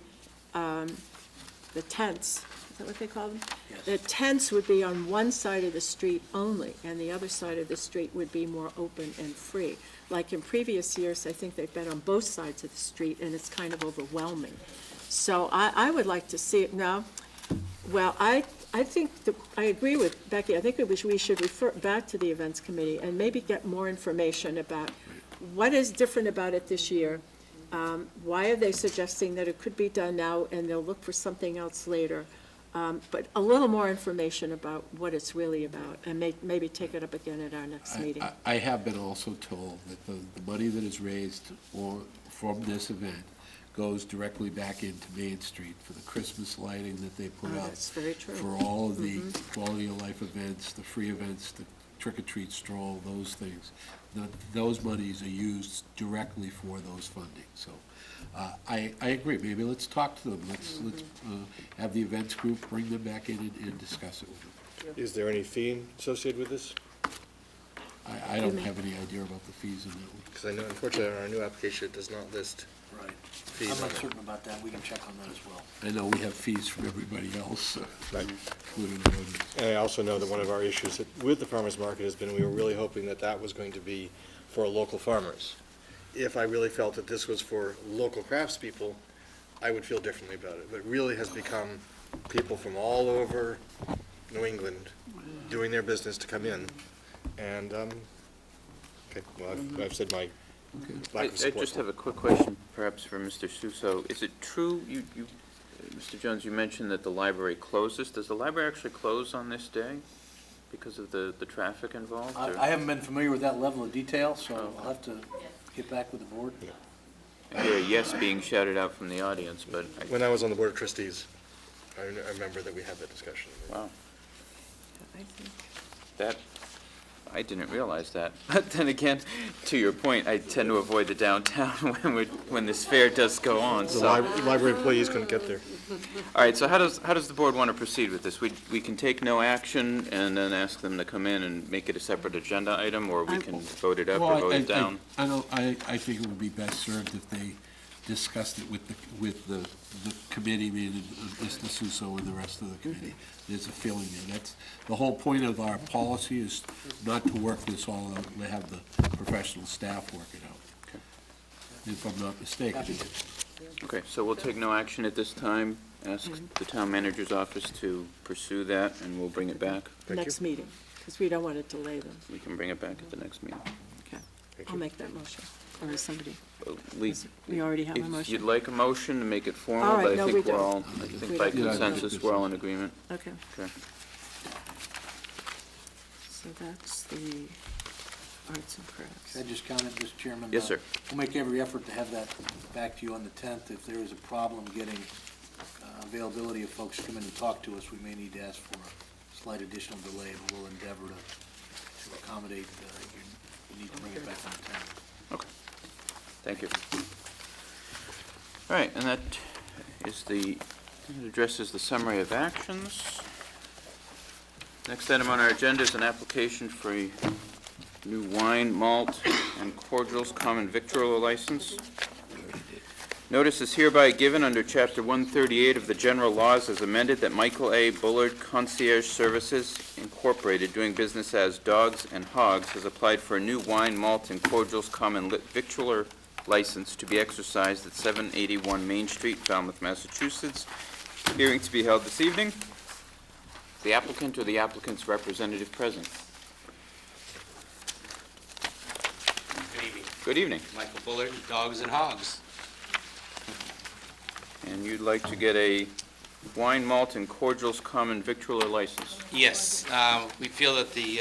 tents, is that what they call them? Yes. The tents would be on one side of the street only, and the other side of the street would be more open and free. Like in previous years, I think they've been on both sides of the street, and it's kind of overwhelming. So I would like to see it now. Well, I think, I agree with Becky. I think we should refer back to the events committee and maybe get more information about what is different about it this year. Why are they suggesting that it could be done now and they'll look for something else later? But a little more information about what it's really about, and maybe take it up again at our next meeting. I have been also told that the money that is raised from this event goes directly back into Main Street for the Christmas lighting that they put up. That's very true. For all of the quality of life events, the free events, the trick-or-treat stroll, those things. Those monies are used directly for those funding, so. I agree, maybe let's talk to them, let's have the events group bring them back in and discuss it with them. Is there any fee associated with this? I don't have any idea about the fees in that one. Because I know, unfortunately, on our new application, it does not list Right. fees I'm on not it. certain about that. We can check on that as well. I know we have fees from everybody else, Right. including the road. And I also know that one of our issues with the farmer's market has been, we were really hoping that that was going to be for local farmers. If I really felt that this was for local craftspeople, I would feel differently about it. But it really has become people from all over New England doing their business to come in. And, okay, well, I've said my lack of I support. just have a quick question, perhaps for Mr. Suso. Is it true, Mr. Jones, you mentioned that the library closes. Does the library actually close on this day because of the traffic involved? or- I haven't been familiar with that level of detail, so I'll have to get back with the board. I hear a yes being shouted out from the audience, but When I was on the Board of Trustees, I remember that we had that discussion. wow. That, I didn't realize that. But then again, to your point, I tend to avoid the downtown when this fair does go on, The so. library employees couldn't get there. All right, so how does the board want to proceed with this? We can take no action and then ask them to come in and make it a separate agenda item, or we can vote it up or vote it down? I think it would be best served if they discussed it with the committee, meaning Mr. Suso and the rest of the committee. There's a feeling there. That's, the whole point of our policy is not to work this all out, and have the professional staff work it out. Okay. If I'm not mistaken. Okay, so we'll take no action at this time. Ask the town manager's office to pursue that, and we'll bring it back. Next meeting, because we don't want to delay them. We can bring it back at the next meeting. Okay, I'll make that motion. Or is somebody, We already have a If motion. you'd like a motion to make it formal, All right, but I no, think we we're don't. all, I We think by don't. consensus, we're all in agreement. Okay, Okay. so that's the arts and crafts. Can I just comment, Mr. Chairman? Yes, sir. We'll make every effort to have that back to you on the 10th. If there is a problem getting availability of folks to come in and talk to us, we may need to ask for a slight additional delay, but we'll endeavor to accommodate your need to bring it back on the 10th. Okay. Thank you. All right, and that is that addresses the summary of actions. Next item on our agenda is an application for a new wine, malt, and cordials common victualler license. Notice is hereby given under Chapter 138 of the General Laws as amended that Michael A. Bullard Concierge Services Incorporated, doing business as Dogs and Hogs, has applied for a new wine, malt, and cordials common victualler license to be exercised at 781 Main Street, Falmouth, Massachusetts. Hearing to be held this evening. The applicant or the applicant's representative present. Good evening. Good evening. Michael Bullard, Dogs and Hogs. And you'd like to get a wine, malt, and cordials common victualler license? Yes, we feel that the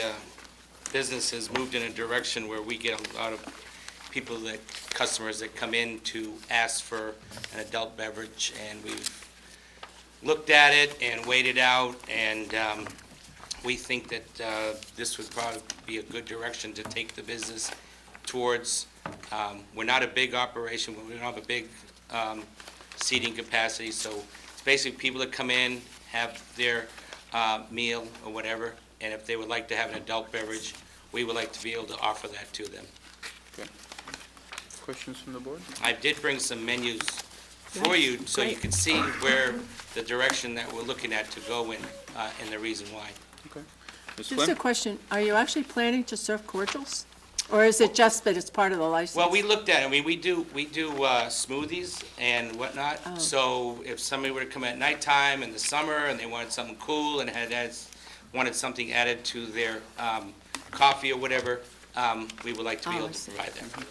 business has moved in a direction where we get a lot of customers that come in to ask for an adult beverage, and we've looked at it and weighed it out, and we think that this would probably be a good direction to take the business towards. We're not a big operation, we don't have a big seating capacity, so it's basically people that come in, have their meal or whatever, and if they would like to have an adult beverage, we would like to be able to offer that to them. Okay. Questions from the board? I did bring some menus for you, so you can see where the direction that we're looking at to go in, and the reason why. Okay. Ms. Just a Flynn? question, are you actually planning to serve cordials? Or is it just that it's part of the license? Well, we looked at it. I mean, we do smoothies and whatnot. Oh. So if somebody were to come at nighttime in the summer and they wanted something cool and wanted something added to their coffee or whatever, we would like to be Oh, able I to see. provide that.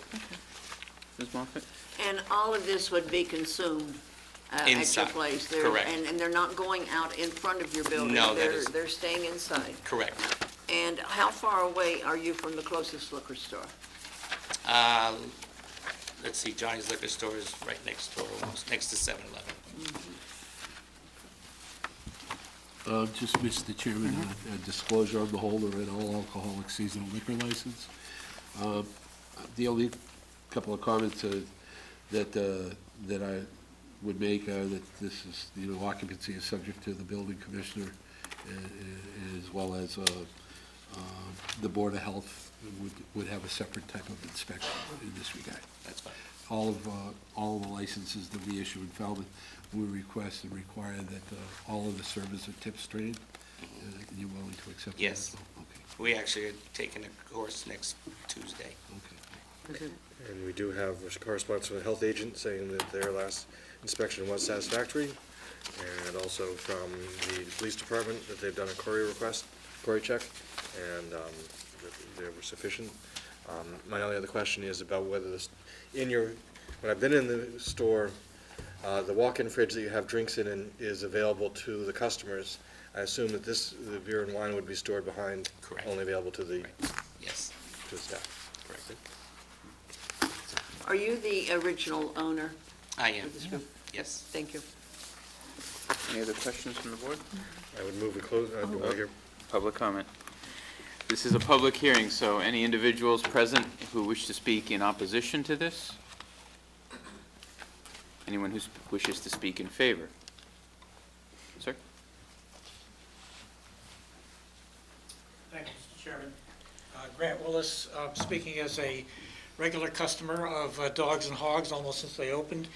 Ms. Moffett? And all of this would be consumed at your Inside, place? correct. And they're not going out in front of your building? No, that is- They're staying inside? Correct. And how far away are you from the closest liquor store? Let's see, Johnny's Liquor Store is right next door, almost next to 7-Eleven. Just, Mr. Chairman, a disclosure on the holder and all alcoholic seasonal liquor license. The only couple of comments that I would make are that this is, occupancy is subject to the building commissioner, as well as the Board of Health would have a separate type of inspection in this regard. That's fine. All the licenses that we issue in Falmouth, we request and require that all of the servers are tips trained. You're willing to accept that? Yes. as well? Okay. We actually are taking a course next Tuesday. Okay. And we do have correspondence from the health agent saying that their last inspection was satisfactory, and also from the police department that they've done a query check, and that they were sufficient. My only other question is about whether this, when I've been in the store, the walk-in fridge that you have drinks in is available to the customers. I assume that the beer and wine would be stored behind. Correct. Only available to the Yes. to the staff. Correct. Are you the original owner I am. of this group? Yes. Thank you. Any other questions from the board? I would move to close. Do you want to hear? Public comment. This is a public hearing, so any individuals present who wish to speak in opposition to this? Anyone who wishes to speak in favor? Sir? Thank you, Mr. Chairman. Grant Willis, speaking as a regular customer of Dogs and Hogs almost since they opened.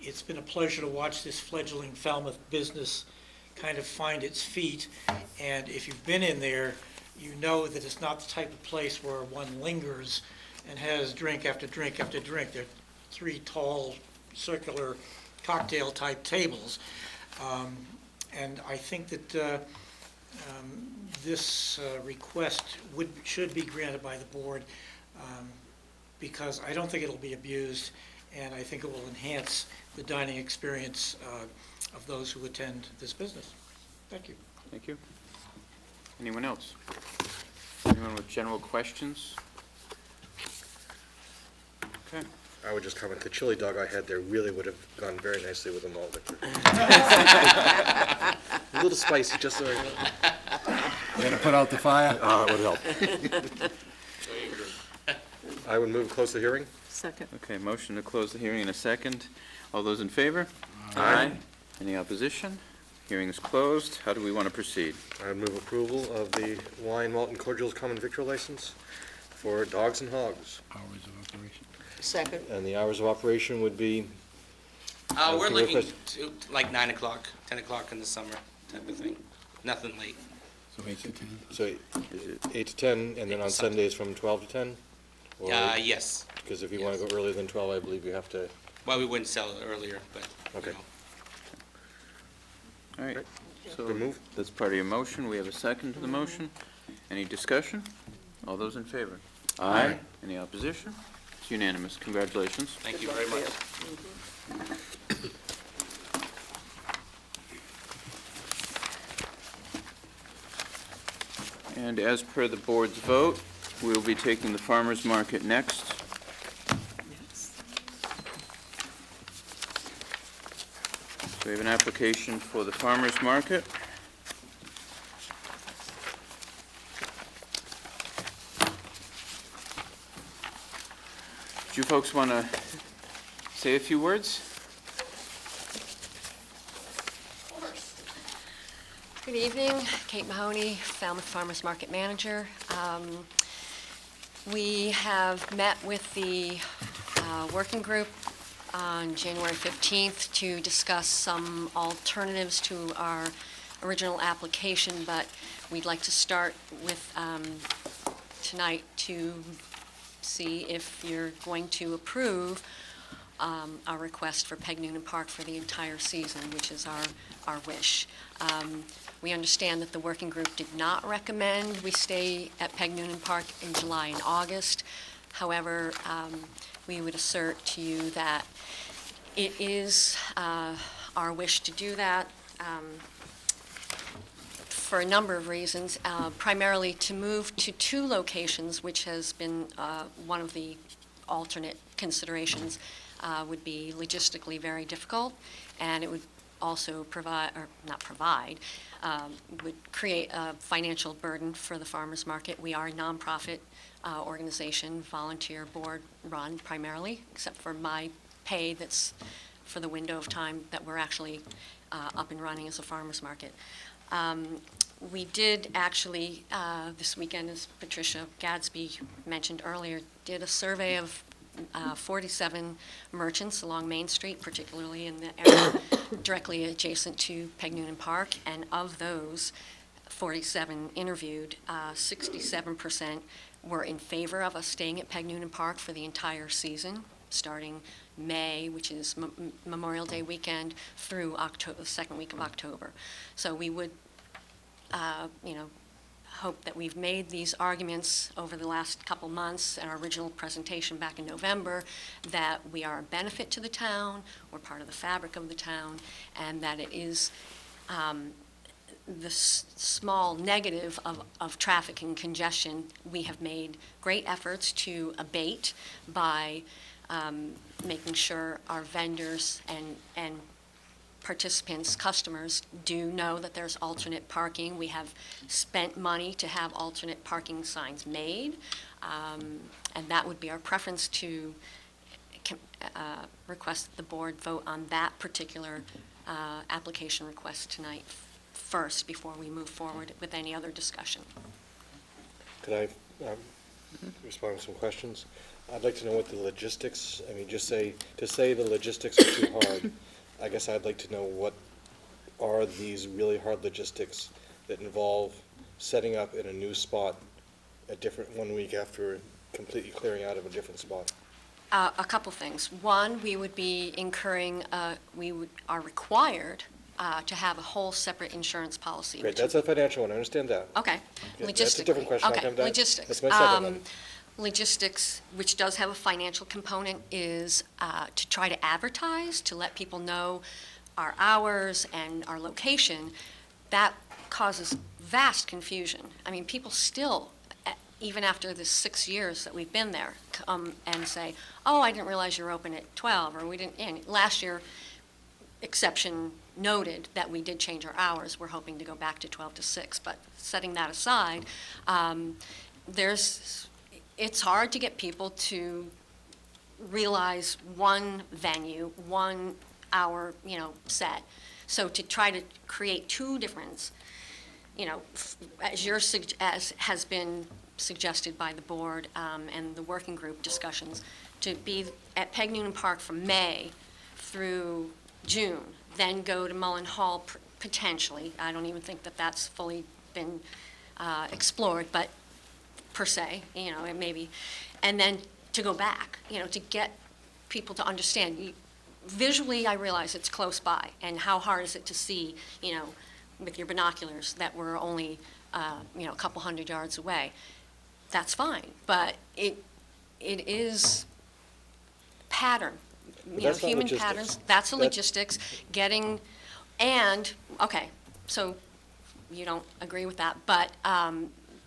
It's been a pleasure to watch this fledgling Falmouth business kind of find its feet. And if you've been in there, you know that it's not the type of place where one lingers and has drink after drink after drink. There are 3 tall, circular cocktail-type tables. And I think that this request should be granted by the board because I don't think it'll be abused, and I think it will enhance the dining experience of those who attend this business. Thank you. Thank you. Anyone else? Anyone with general questions? Okay. I would just comment, the chili dog I had there really would have gone very nicely with a malt liquor. A little spicy, just so I know. You gonna put out the fire? It would help. I would move to close the hearing. Second. Okay, motion to close the hearing in a second. All those in favor? Aye. Any opposition? Hearing is closed. How do we want to proceed? I would move approval of the wine, malt, and cordials common victual license for Dogs and Hogs. Hours of operation. Second. And the hours of operation would be? We're can looking request- to like 9 o'clock, 10 o'clock in the summer type of thing. Nothing late. So 8 to 10? So 8 to 10, and then on Sundays from 12 to 10? Or- Yes. Because if you want to go earlier than 12, I believe you have to. Well, we wouldn't sell it earlier, but, Okay. All right. So Remove. that's part of your motion. We have a second to the motion. Any discussion? All those in favor? Aye. Any opposition? It's unanimous. Congratulations. Thank you very much. And as per the board's vote, we'll be taking the farmer's market next. So we have an application for the farmer's market. Do you folks want to say a few words? Good evening, Kate Mahoney, Falmouth Farmers Market Manager. We have met with the working group on January 15th to discuss some alternatives to our original application, but we'd like to start with tonight to see if you're going to approve our request for Peg Noonan Park for the entire season, which is our wish. We understand that the working group did not recommend we stay at Peg Noonan Park in July and August. However, we would assert to you that it is our wish to do that for a number of reasons, primarily to move to 2 locations, which has been one of the alternate considerations, would be logistically very difficult, and it would also provide, or not provide, would create a financial burden for the farmers market. We are a nonprofit organization, volunteer board run primarily, except for my pay that's for the window of time that we're actually up and running as a farmers market. We did actually, this weekend, as Patricia Gadsby mentioned earlier, did a survey of 47 merchants along Main Street, particularly in the area directly adjacent to Peg Noonan Park, and of those 47 interviewed, 67% were in favor of us staying at Peg Noonan Park for the entire season, starting May, which is Memorial Day weekend, through October, the second week of October. So we would, hope that we've made these arguments over the last couple months in our original presentation back in November, that we are a benefit to the town, we're part of the fabric of the town, and that it is the small negative of traffic and congestion we have made great efforts to abate by making sure our vendors and participants, customers, do know that there's alternate parking. We have spent money to have alternate parking signs made, and that would be our preference to request that the board vote on that particular application request tonight first before we move forward with any other discussion. Could I respond to some questions? I'd like to know what the logistics, to say the logistics are too hard, I guess I'd like to know what are these really hard logistics that involve setting up in a new spot one week after completely clearing out of a different spot? A couple things. One, we would be incurring, are required to have a whole separate insurance policy. Great, that's a financial one, I understand that. Okay. That's a different question. Okay, That's logistics. my second one. Logistics, which does have a financial component, is to try to advertise, to let people know our hours and our location. That causes vast confusion. I mean, people still, even after the 6 years that we've been there, come and say, oh, I didn't realize you're open at 12, or we didn't, and last year, exception noted that we did change our hours. We're hoping to go back to 12 to 6, but setting that aside, it's hard to get people to realize one venue, 1 hour, set. So to try to create 2 different, as has been suggested by the board and the working group discussions, to be at Peg Noonan Park from May through June, then go to Mullen Hall potentially. I don't even think that that's fully been explored, but per se, it may be, and then to go back, to get people to understand. Visually, I realize it's close by, and how hard is it to see, with your binoculars that we're only, a couple hundred yards away. That's fine, but it is pattern, human patterns. That's the logistics, okay, so you don't agree with that, but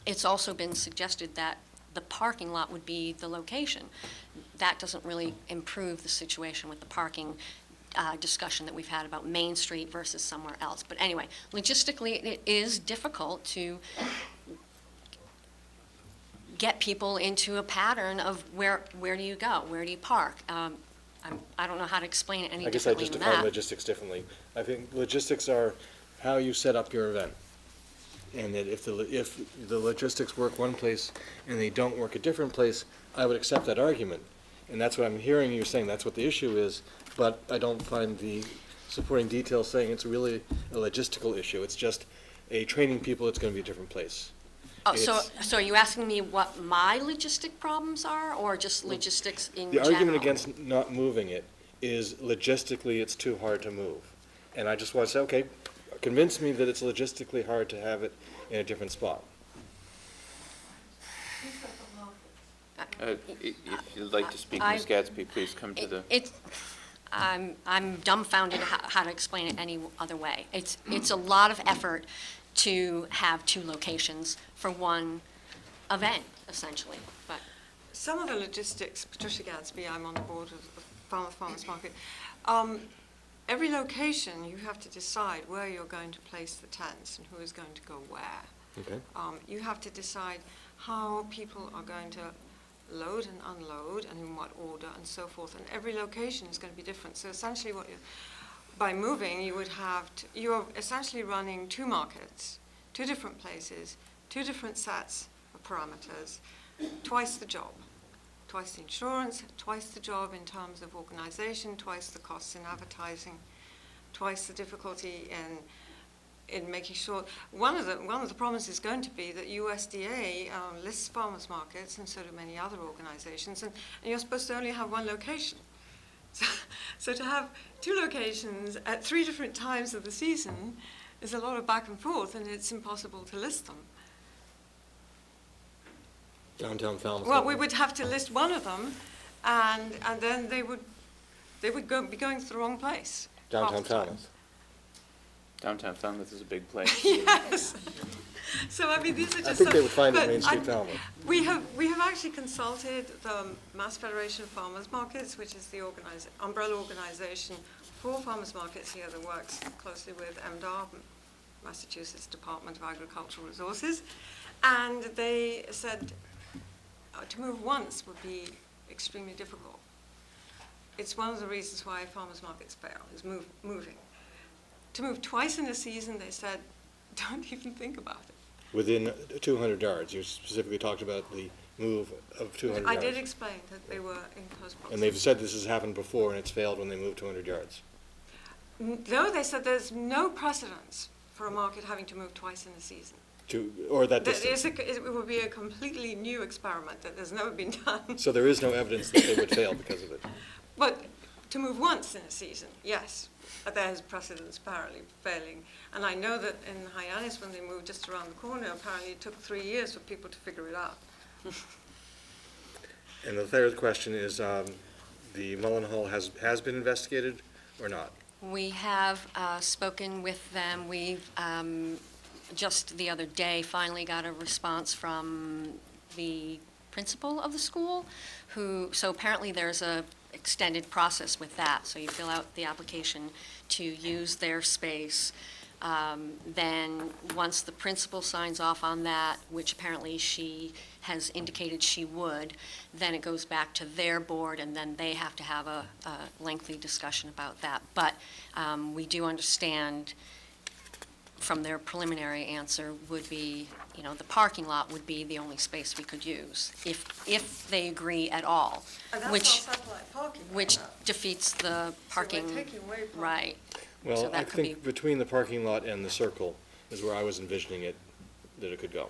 it's also been suggested that the parking lot would be the location. That doesn't really improve the situation with the parking discussion that we've had about Main Street versus somewhere else. But anyway, logistically, it is difficult to get people into a pattern of where do you go, where do you park. I don't know how to explain it any differently than that. I guess I just define logistics differently. I think logistics are how you set up your event. And that if the logistics work one place and they don't work a different place, I would accept that argument. And that's what I'm hearing you saying, that's what the issue is, but I don't find the supporting details saying it's really a logistical issue. It's just training people, it's going to be a different place. Oh, so It's- are you asking me what my logistic problems are, or just logistics in The general? argument against not moving it is logistically it's too hard to move. And I just want to say, okay, convince me that it's logistically hard to have it in a different spot. If you'd like to speak, I- Ms. Gatsby, please come to the... I'm dumbfounded how to explain it any other way. It's a lot of effort to have two locations for one event, essentially, but. Some of the logistics, Patricia Gadsby, I'm on the board of the Falmouth Farmers Market. Every location, you have to decide where you're going to place the tents and who is going to go where. Okay. You have to decide how people are going to load and unload and in what order and so forth. And every location is going to be different. So essentially by moving, you would have you're essentially running two markets, two different places, two different sets of parameters, twice the job, twice the insurance, twice the job in terms of organization, twice the costs in advertising, twice the difficulty in making sure. One of the problems is going to be that USDA lists farmers markets, and so do many other organizations, and you're supposed to only have one location. So to have two locations at 3 different times of the season is a lot of back and forth, and it's impossible to list them. Downtown Falmouth. Well, we would have to list one of them, and then they would be going to the wrong place. Downtown Falmouth. Downtown Falmouth is a big place. Yes. So I mean, these are just. I think they would find it but Main Street Falmouth. We have actually consulted the Mass Federation of Farmers Markets, which is the umbrella organization for farmers markets here that works closely with MDARB, Massachusetts Department of Agricultural Resources, and they said to move once would be extremely difficult. It's one of the reasons why farmers markets fail, is moving. To move twice in a season, they said, don't even think about it. Within 200 yards. You specifically talked about the move of 200 yards. I did explain that they were in close proximity. And they've said this has happened before, and it's failed when they moved 200 yards. No, they said there's no precedence for a market having to move twice in a season. Or that distance. It would be a completely new experiment that has never been done. So there is no evidence that they would fail because of it. But to move once in a season, yes, there is precedence apparently failing. And I know that in Hyannis, when they moved just around the corner, apparently it took 3 years for people to figure it out. And the third question is, the Mullen Hall has been investigated or not? We have spoken with them. We've just the other day finally got a response from the principal of the school, so apparently there's a extended process with that. So you fill out the application to use their space. Then once the principal signs off on that, which apparently she has indicated she would, then it goes back to their board, and then they have to have a lengthy discussion about that. But we do understand from their preliminary answer would be, the parking lot would be the only space we could use, if they agree at all. And that's which all satellite parking. Which defeats the parking. So we're taking away parking. Right. Well, So I that could be. think between the parking lot and the circle is where I was envisioning it, that it could go.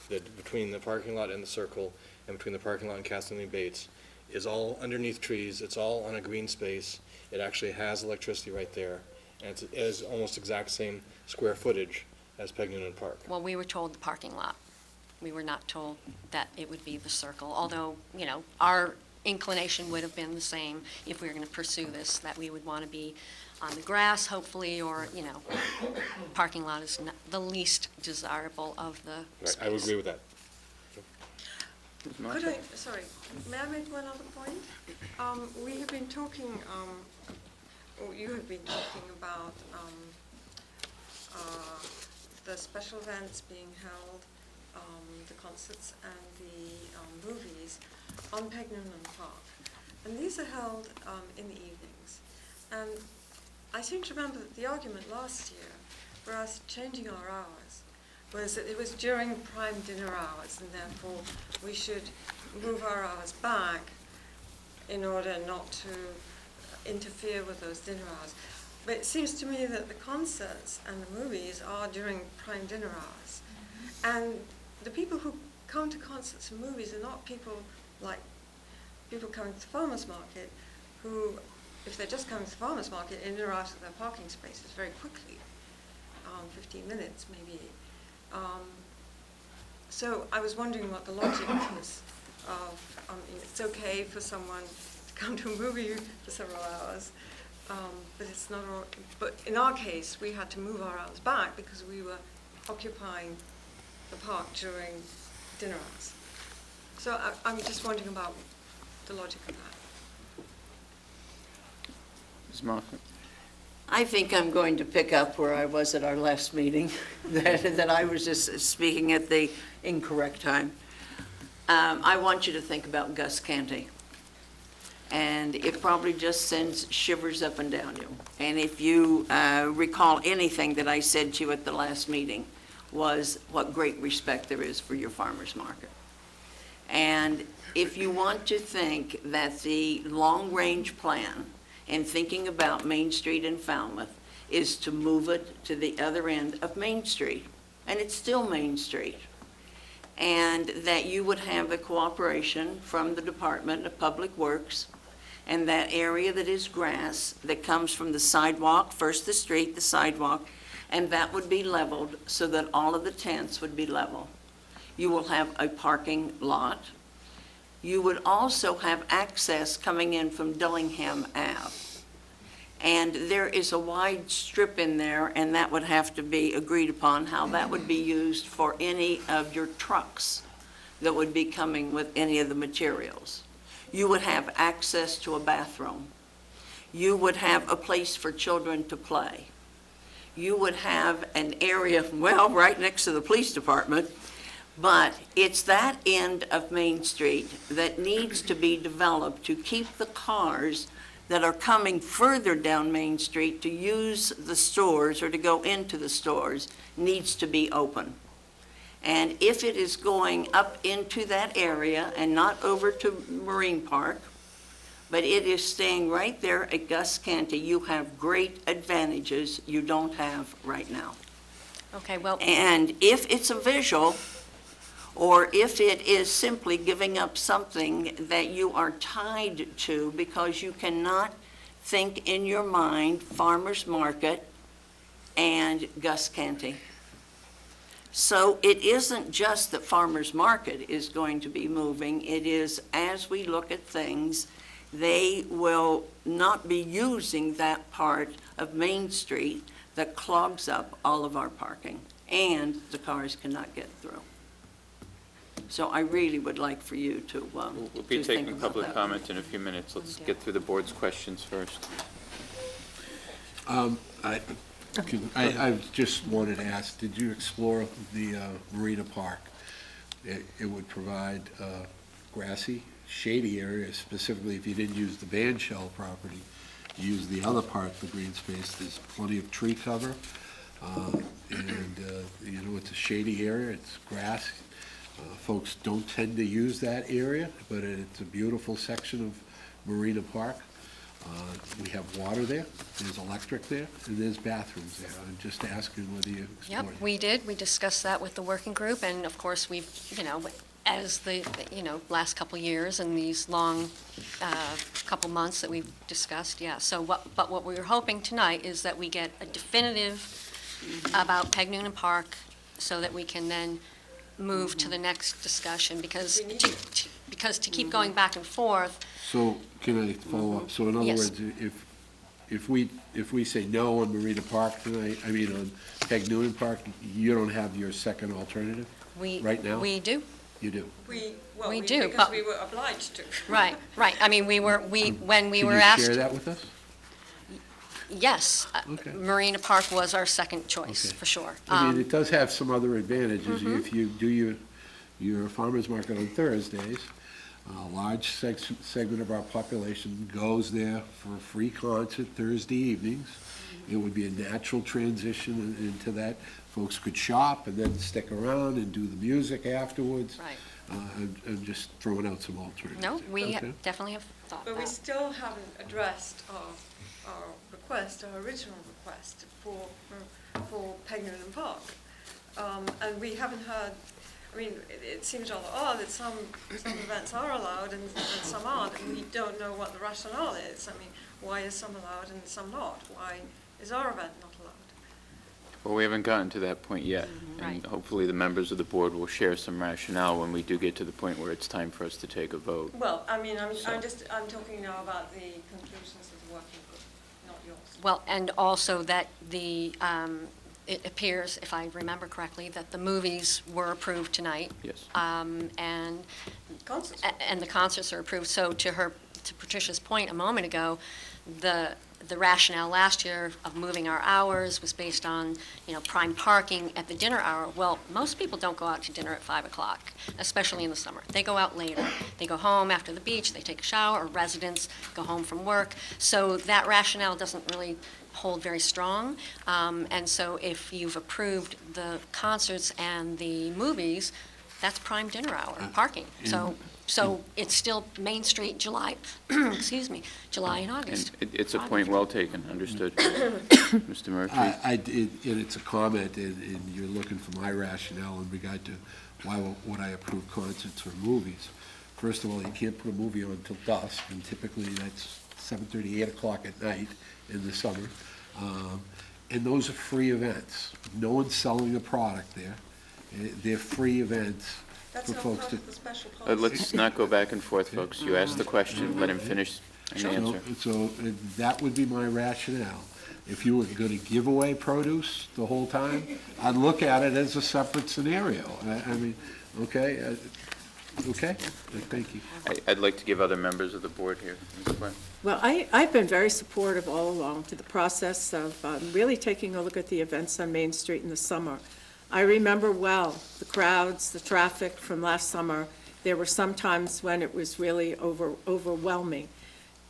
That between the parking lot and the circle, and between the parking lot and Castellini Bates, is all underneath trees, it's all on a green space, it actually has electricity right there, and it is almost exact same square footage as Peg Noonan Park. Well, we were told the parking lot. We were not told that it would be the circle, although, our inclination would have been the same if we were going to pursue this, that we would want to be on the grass, hopefully, or, parking lot is the least desirable of the Right, space. I would agree with that. Could I, sorry, may I make one other point? We have been talking, or you have been talking about the special events being held, the concerts and the movies on Peg Noonan Park. And these are held in the evenings. And I seem to remember that the argument last year for us changing our hours was that it was during prime dinner hours, and therefore we should move our hours back in order not to interfere with those dinner hours. But it seems to me that the concerts and the movies are during prime dinner hours. And the people who come to concerts and movies are not people like people coming to the farmer's market who, if they're just coming to the farmer's market, in or out of their parking spaces very quickly, 15 minutes maybe. So I was wondering what the logic is of, it's okay for someone to come to a movie for several hours, but it's not, but in our case, we had to move our hours back because we were occupying the park during dinner hours. So I'm just wondering about the logic of that. Ms. Moffett? I think I'm going to pick up where I was at our last meeting, that I was just speaking at the incorrect time. I want you to think about Gus Canty. And it probably just sends shivers up and down you. And if you recall anything that I said to you at the last meeting, was what great respect there is for your farmer's market. And if you want to think that the long-range plan in thinking about Main Street in Falmouth is to move it to the other end of Main Street, and it's still Main Street, and that you would have the cooperation from the Department of Public Works and that area that is grass that comes from the sidewalk, first the street, the sidewalk, and that would be leveled so that all of the tents would be level. You will have a parking lot. You would also have access coming in from Dillingham Ave. And there is a wide strip in there, and that would have to be agreed upon how that would be used for any of your trucks that would be coming with any of the materials. You would have access to a bathroom. You would have a place for children to play. You would have an area, well, right next to the police department, but it's that end of Main Street that needs to be developed to keep the cars that are coming further down Main Street to use the stores or to go into the stores needs to be open. And if it is going up into that area and not over to Marine Park, but it is staying right there at Gus Canty, you have great advantages you don't have right now. Okay, well. And if it's a visual, or if it is simply giving up something that you are tied to because you cannot think in your mind farmer's market and Gus Canty. So it isn't just that farmer's market is going to be moving. It is, as we look at things, they will not be using that part of Main Street that clogs up all of our parking, and the cars cannot get through. So I really would like for you to We'll to be think taking about public that. comment in a few minutes. Let's get through the board's questions first. I just wanted to ask, did you explore the Marina Park? It would provide grassy, shady area, specifically if you didn't use the band shell property, you use the other part of the green space, there's plenty of tree cover, and you know, it's a shady area, it's grass. Folks don't tend to use that area, but it's a beautiful section of Marina Park. We have water there, there's electric there, and there's bathrooms there. I'm just asking whether you explored Yep, it. we did. We discussed that with the working group, and of course, we've, as the, last couple years and these long couple months that we've discussed, yeah. So but what we were hoping tonight is that we get a definitive about Peg Noonan Park so that we can then move to the next discussion, because to keep going back and forth. So, can I follow up? So in other Yes. words, if we say no on Marina Park tonight, I mean on Peg Noonan Park, you don't have your second alternative right now? We do. You do? We We do, because but- we were obliged to. Right. I mean, when we Can were you asked. share that with us? Yes. Okay. Marina Park was our second choice, Okay. for sure. I mean, it does have some other advantages. Mhm. If you do your farmer's market on Thursdays, a large segment of our population goes there for a free concert Thursday evenings. It would be a natural transition into that. Folks could shop and then stick around and do the music afterwards. Right. I'm just throwing out some alternatives. No, we Okay. definitely have thought But we that. still haven't addressed our request, our original request for Peg Noonan Park. And we haven't heard, I mean, it seems rather odd that some events are allowed and some aren't, and we don't know what the rationale is. I mean, why is some allowed and some not? Why is our event not allowed? Well, we haven't gotten to that point yet, and hopefully the members of the board will share some rationale when we do get to the point where it's time for us to take a vote. Well, I mean, I'm talking now about the conclusions of the working group, not yours. Well, and also that it appears, if I remember correctly, that the movies were approved tonight. Yes. And the concerts are approved. So to Patricia's point a moment ago, the rationale last year of moving our hours was based on, prime parking at the dinner hour. Well, most people don't go out to dinner at 5 o'clock, especially in the summer. They go out later. They go home after the beach, they take a shower, or residents go home from work. So that rationale doesn't really hold very strong. And so if you've approved the concerts and the movies, that's prime dinner hour parking. So it's still Main Street, July, excuse me, July and August. And it's a point well taken, understood. Mr. Murphy? And it's a comment, and you're looking for my rationale in regard to why would I approve concerts or movies. First of all, you can't put a movie on until dusk, and typically that's 7:30, 8 o'clock at night in the summer. And those are free events. No one's selling a product there. They're free events. That's not part of the special policy. Let's not go back and forth, folks. You asked the question, let him finish and answer. So that would be my rationale. If you were going to give away produce the whole time, I'd look at it as a separate scenario. I mean, okay? Okay? Thank you. I'd like to give other members of the board here. Well, I've been very supportive all along to the process of really taking a look at the events on Main Street in the summer. I remember well the crowds, the traffic from last summer. There were some times when it was really overwhelming.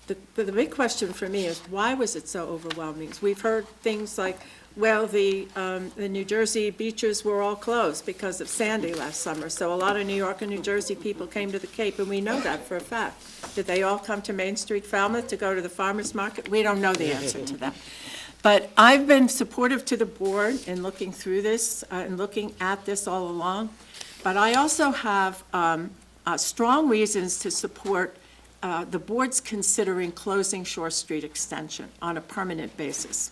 The big question for me is, why was it so overwhelming? We've heard things like, well, the New Jersey beaches were all closed because of Sandy last summer, so a lot of New York and New Jersey people came to the Cape, and we know that for a fact. Did they all come to Main Street, Falmouth, to go to the farmer's market? We don't know the answer to that. But I've been supportive to the board in looking through this and looking at this all along. But I also have strong reasons to support the board's considering closing Shore Street Extension on a permanent basis.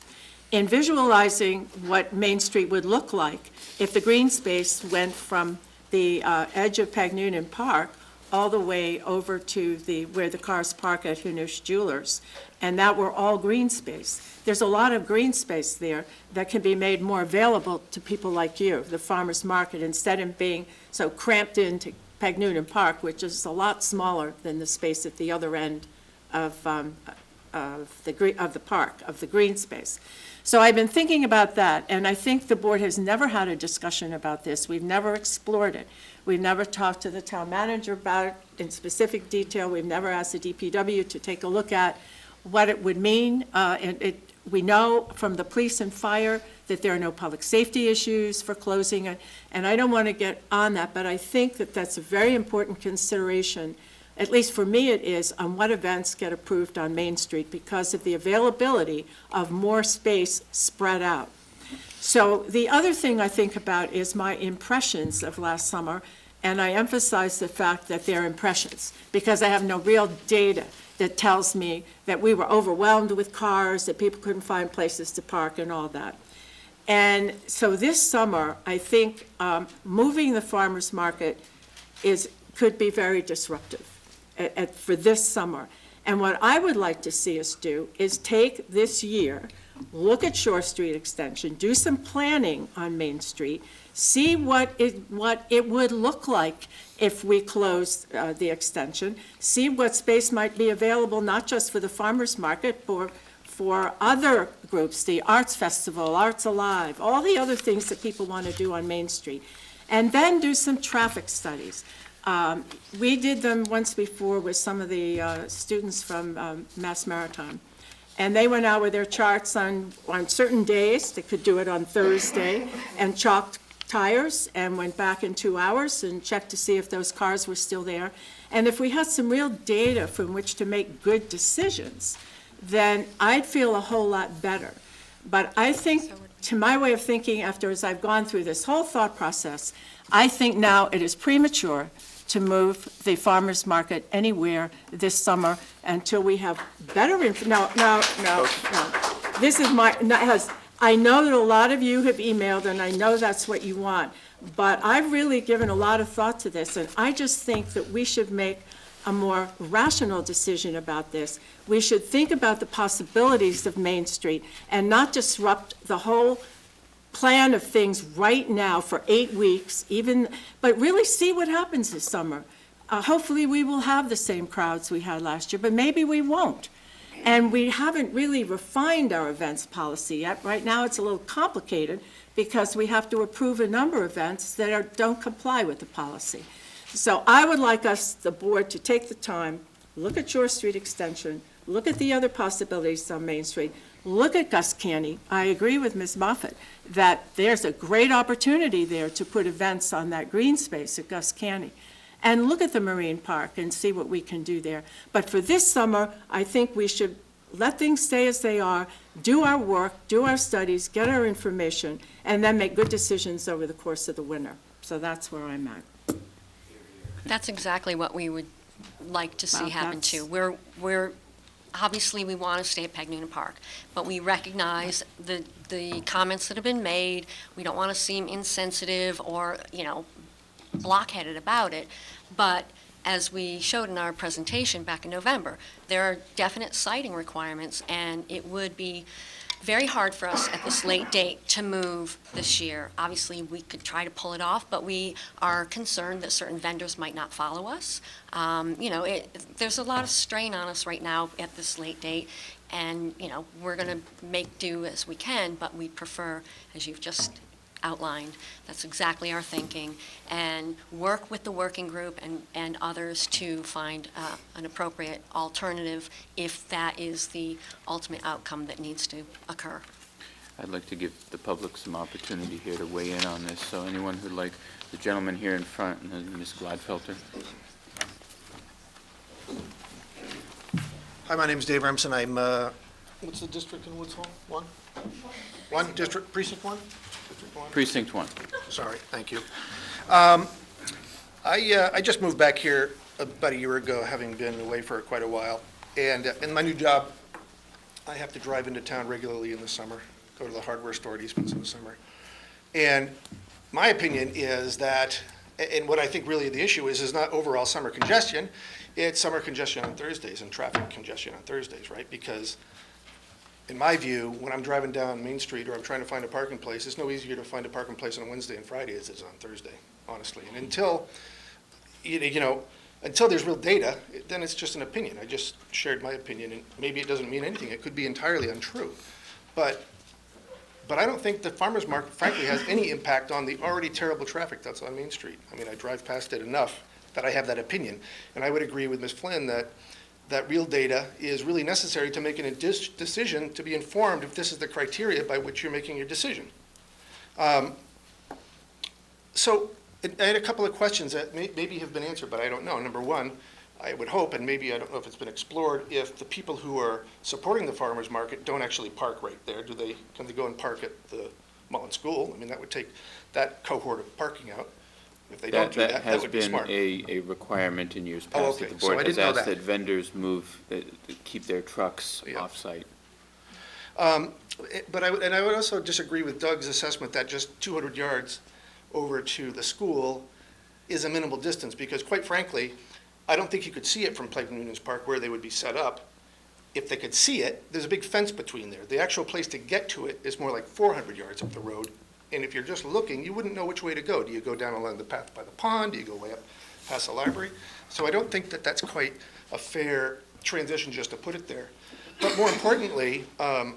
In visualizing what Main Street would look like if the green space went from the edge of Peg Noonan Park all the way over to where the cars park at Hanush Jewelers, and that were all green space. There's a lot of green space there that can be made more available to people like you, the farmers market, instead of being so cramped into Peg Noonan Park, which is a lot smaller than the space at the other end of the park, of the green space. So I've been thinking about that, and I think the board has never had a discussion about this. We've never explored it. We've never talked to the town manager about it in specific detail. We've never asked the DPW to take a look at what it would mean. We know from the police and fire that there are no public safety issues for closing it, and I don't want to get on that, but I think that that's a very important consideration, at least for me it is, on what events get approved on Main Street because of the availability of more space spread out. So the other thing I think about is my impressions of last summer, and I emphasize the fact that they're impressions because I have no real data that tells me that we were overwhelmed with cars, that people couldn't find places to park and all that. And so this summer, I think moving the farmers market could be very disruptive for this summer. And what I would like to see us do is take this year, look at Shore Street Extension, do some planning on Main Street, see what it would look like if we close the extension, see what space might be available, not just for the farmers market, but for other groups, the Arts Festival, Arts Alive, all the other things that people want to do on Main Street, and then do some traffic studies. We did them once before with some of the students from Mass Maritime. And they went out with their charts on certain days. They could do it on Thursday and chalked tires and went back in 2 hours and checked to see if those cars were still there. And if we had some real data from which to make good decisions, then I'd feel a whole lot better. But I think to my way of thinking, after as I've gone through this whole thought process, I think now it is premature to move the farmer's market anywhere this summer until we have better no. This is I know that a lot of you have emailed, and I know that's what you want, but I've really given a lot of thought to this, and I just think that we should make a more rational decision about this. We should think about the possibilities of Main Street and not disrupt the whole plan of things right now for 8 weeks, but really see what happens this summer. Hopefully we will have the same crowds we had last year, but maybe we won't. And we haven't really refined our events policy yet. Right now it's a little complicated because we have to approve a number of events that don't comply with the policy. So I would like us, the board, to take the time, look at Shore Street Extension, look at the other possibilities on Main Street, look at Gus Canny. I agree with Ms. Moffett that there's a great opportunity there to put events on that green space at Gus Canny. And look at the Marine Park and see what we can do there. But for this summer, I think we should let things stay as they are, do our work, do our studies, get our information, and then make good decisions over the course of the winter. So that's where I'm at. That's exactly what we would like to see happen too. We're obviously we want to stay at Pagnuna Park, but we recognize the comments that have been made. We don't want to seem insensitive or, blockheaded about it. But as we showed in our presentation back in November, there are definite siting requirements, and it would be very hard for us at this late date to move this year. Obviously, we could try to pull it off, but we are concerned that certain vendors might not follow us. There's a lot of strain on us right now at this late date, and, we're going to make do as we can, but we prefer, as you've just outlined, that's exactly our thinking, and work with the working group and others to find an appropriate alternative if that is the ultimate outcome that needs to occur. I'd like to give the public some opportunity here to weigh in on this. So anyone who'd like, the gentleman here in front and then Ms. Gladfelter. Hi, my name is Dave Remsen. I'm, what's the district in Woods Hole? One district, precinct 1? Precinct 1. Sorry, thank you. I just moved back here about a year ago, having been away for quite a while. And in my new job, I have to drive into town regularly in the summer, go to the hardware store at Eastman's in the summer. And my opinion is that, and what I think really the issue is not overall summer congestion, it's summer congestion on Thursdays and traffic congestion on Thursdays, right? Because in my view, when I'm driving down Main Street or I'm trying to find a parking place, it's no easier to find a parking place on a Wednesday and Friday as it is on Thursday, honestly. And until, until there's real data, then it's just an opinion. I just shared my opinion, and maybe it doesn't mean anything. It could be entirely untrue. But I don't think the farmer's market, frankly, has any impact on the already terrible traffic that's on Main Street. I mean, I drive past it enough that I have that opinion. And I would agree with Ms. Flynn that real data is really necessary to making a decision, to be informed if this is the criteria by which you're making your decision. So I had a couple of questions that maybe have been answered, but I don't know. Number one, I would hope, and maybe I don't know if it's been explored, if the people who are supporting the farmers market don't actually park right there. Can they go and park at the Mullen School? I mean, that would take that cohort of parking out. If they don't do that, that would be smart. That has been a requirement in years past. Oh, okay. That the board has know asked that vendors move, keep their trucks off-site. But I would also disagree with Doug's assessment that just 200 yards over to the school is a minimal distance, because quite frankly, I don't think you could see it from Playton Unions Park where they would be set up. If they could see it, there's a big fence between there. The actual place to get to it is more like 400 yards up the road. And if you're just looking, you wouldn't know which way to go. Do you go down along the path by the pond? Do you go way up past the library? So I don't think that that's quite a fair transition just to put it there. But more importantly, one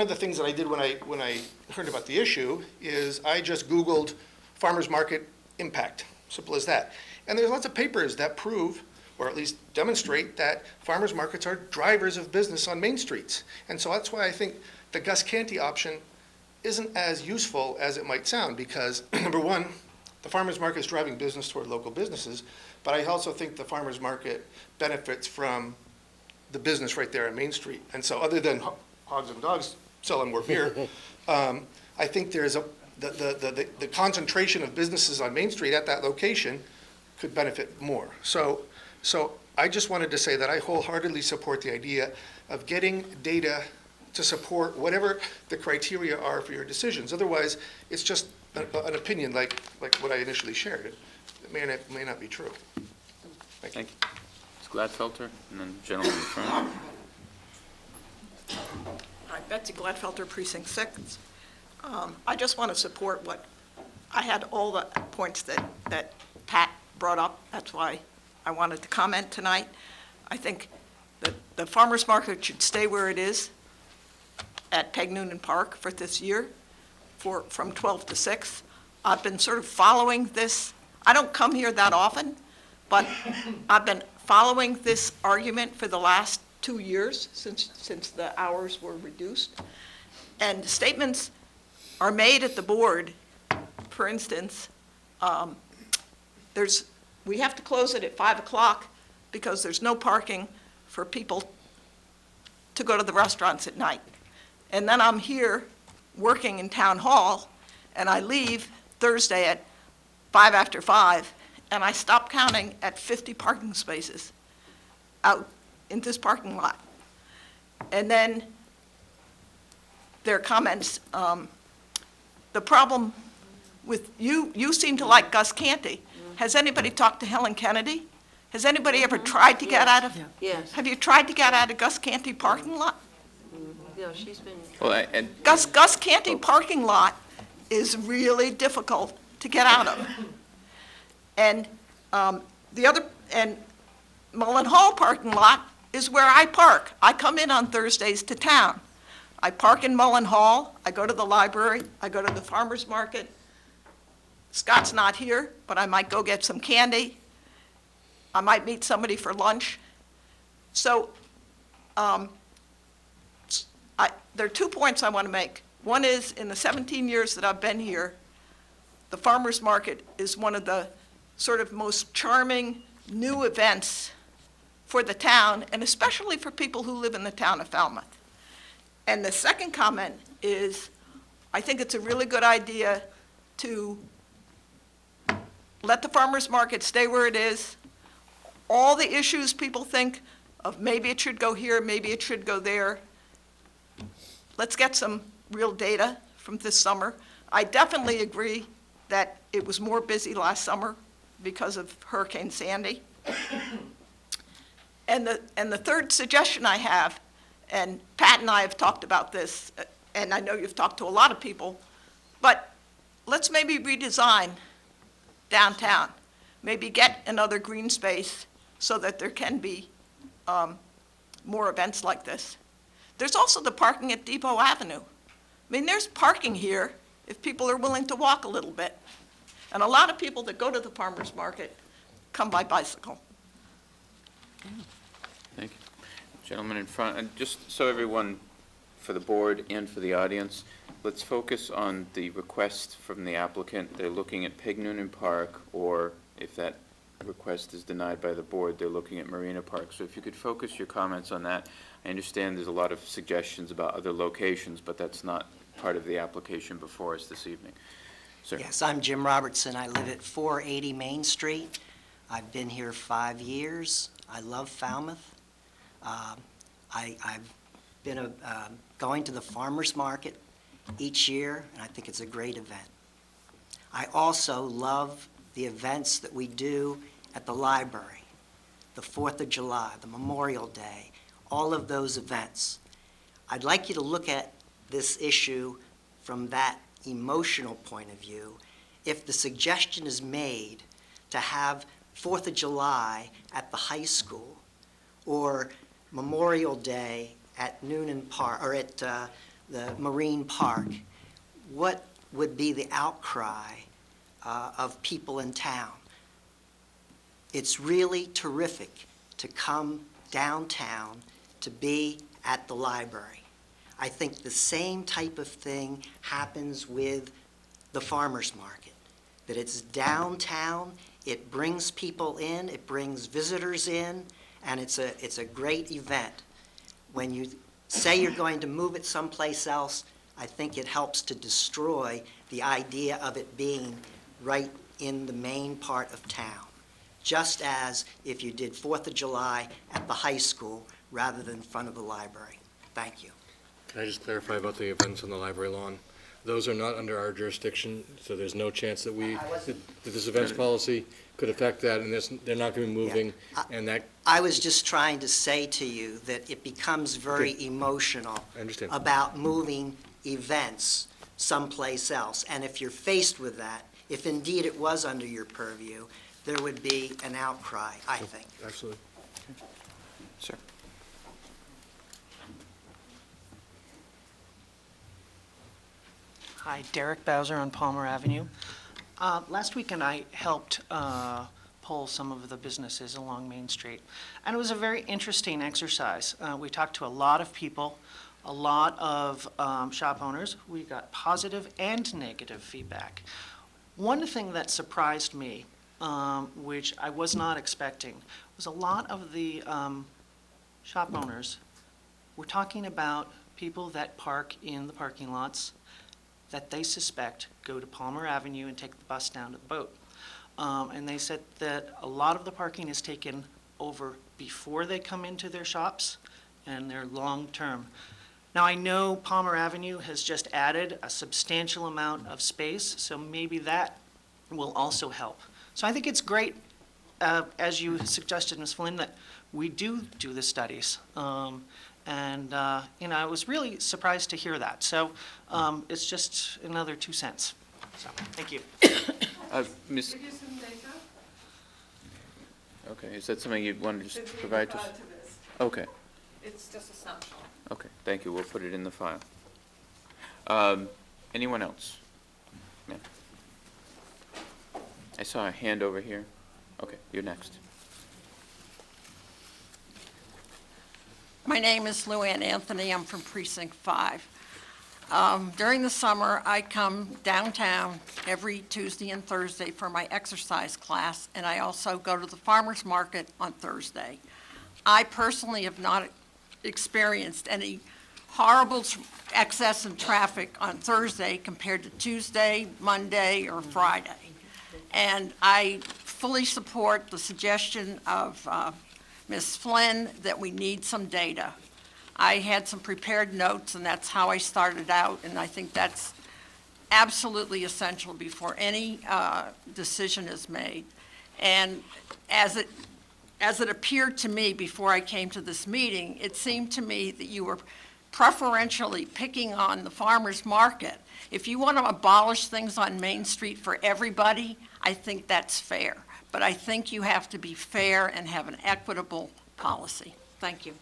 of the things that I did when I heard about the issue is I just Googled farmers market impact, simple as that. And there's lots of papers that prove, or at least demonstrate, that farmers markets are drivers of business on main streets. And so that's why I think the Gus Canty option isn't as useful as it might sound, because number one, the farmers market is driving business toward local businesses, but I also think the farmers market benefits from the business right there on Main Street. And so other than hogs and dogs selling more beer. I think there's the concentration of businesses on Main Street at that location could benefit more. So I just wanted to say that I wholeheartedly support the idea of getting data to support whatever the criteria are for your decisions. Otherwise, it's just an opinion like what I initially shared. It may not be true. Thank you. Ms. Gladfelter, and then gentleman in front. Hi, Betsy Gladfelter, Precinct 6. I just want to support what, I had all the points that Pat brought up. That's why I wanted to comment tonight. I think that the farmer's market should stay where it is at Peg Noonan Park for this year, from 12 to 6. I've been sort of following this. I don't come here that often, but I've been following this argument for the last 2 years since the hours were reduced. And statements are made at the board. For instance, we have to close it at 5 o'clock because there's no parking for people to go to the restaurants at night. And then I'm here working in town hall, and I leave Thursday at 5 after 5, and I stop counting at 50 parking spaces out in this parking lot. And then there are comments, the problem with, you seem to like Gus Canty. Has anybody talked to Helen Kennedy? Has anybody ever tried to get out of? Yes. Have you tried to get out of Gus Canty parking lot? Yeah, she's been. Well, Gus Canty parking lot is really difficult to get out of. And and Mullen Hall parking lot is where I park. I come in on Thursdays to town. I park in Mullen Hall, I go to the library, I go to the farmer's market. Scott's not here, but I might go get some candy. I might meet somebody for lunch. So there are 2 points I want to make. One is, in the 17 years that I've been here, the farmer's market is one of the sort of most charming new events for the town, and especially for people who live in the town of Falmouth. And the second comment is, I think it's a really good idea to let the farmer's market stay where it is. All the issues people think of, maybe it should go here, maybe it should go there. Let's get some real data from this summer. I definitely agree that it was more busy last summer because of Hurricane Sandy. And the third suggestion I have, and Pat and I have talked about this, and I know you've talked to a lot of people, but let's maybe redesign downtown. Maybe get another green space so that there can be more events like this. There's also the parking at Depot Avenue. I mean, there's parking here if people are willing to walk a little bit. And a lot of people that go to the farmer's market come by bicycle. Thank you. Gentleman in front, and just so everyone, for the board and for the audience, let's focus on the request from the applicant. They're looking at Peg Noonan Park, or if that request is denied by the board, they're looking at Marina Park. So if you could focus your comments on that. I understand there's a lot of suggestions about other locations, but that's not part of the application before us this evening. Sir. Yes, I'm Jim Robertson. I live at 480 Main Street. I've been here 5 years. I love Falmouth. I've been going to the farmer's market each year, and I think it's a great event. I also love the events that we do at the library, the 4th of July, the Memorial Day, all of those events. I'd like you to look at this issue from that emotional point of view. If the suggestion is made to have 4th of July at the high school, or Memorial Day at Noonan Park, or at the Marine Park, what would be the outcry of people in town? It's really terrific to come downtown to be at the library. I think the same type of thing happens with the farmer's market, that it's downtown, it brings people in, it brings visitors in, and it's a great event. When you say you're going to move it someplace else, I think it helps to destroy the idea of it being right in the main part of town. Just as if you did 4th of July at the high school rather than in front of the library. Thank you. Can I just clarify about the events on the library lawn? Those are not under our jurisdiction, so there's no chance that that this events policy could affect that, and they're not going to be moving, and that... I was just trying to say to you that it becomes very emotional I understand. about moving events someplace else. And if you're faced with that, if indeed it was under your purview, there would be an outcry, I think. Absolutely. Sir. Hi, Derek Bowser on Palmer Avenue. Last weekend, I helped poll some of the businesses along Main Street, and it was a very interesting exercise. We talked to a lot of people, a lot of shop owners. We got positive and negative feedback. One thing that surprised me, which I was not expecting, was a lot of the shop owners were talking about people that park in the parking lots that they suspect go to Palmer Avenue and take the bus down to the boat. And they said that a lot of the parking is taken over before they come into their shops, and they're long-term. Now, I know Palmer Avenue has just added a substantial amount of space, so maybe that will also help. So I think it's great, as you suggested, Ms. Flynn, that we do the studies. I was really surprised to hear that. So it's just another 2 cents. So, thank you. Ms. Okay, is that something you'd want to just provide to us? Okay. It's just a snapshot. Okay, thank you. We'll put it in the file. Anyone else? Ma'am? I saw a hand over here. Okay, you're next. My name is Lou Ann Anthony. I'm from Precinct 5. During the summer, I come downtown every Tuesday and Thursday for my exercise class, and I also go to the farmer's market on Thursday. I personally have not experienced any horrible excess in traffic on Thursday compared to Tuesday, Monday, or Friday. And I fully support the suggestion of Ms. Flynn that we need some data. I had some prepared notes, and that's how I started out, and I think that's absolutely essential before any decision is made. And as it appeared to me before I came to this meeting, it seemed to me that you were preferentially picking on the farmer's market. If you want to abolish things on Main Street for everybody, I think that's fair. But I think you have to be fair and have an equitable policy. Thank you.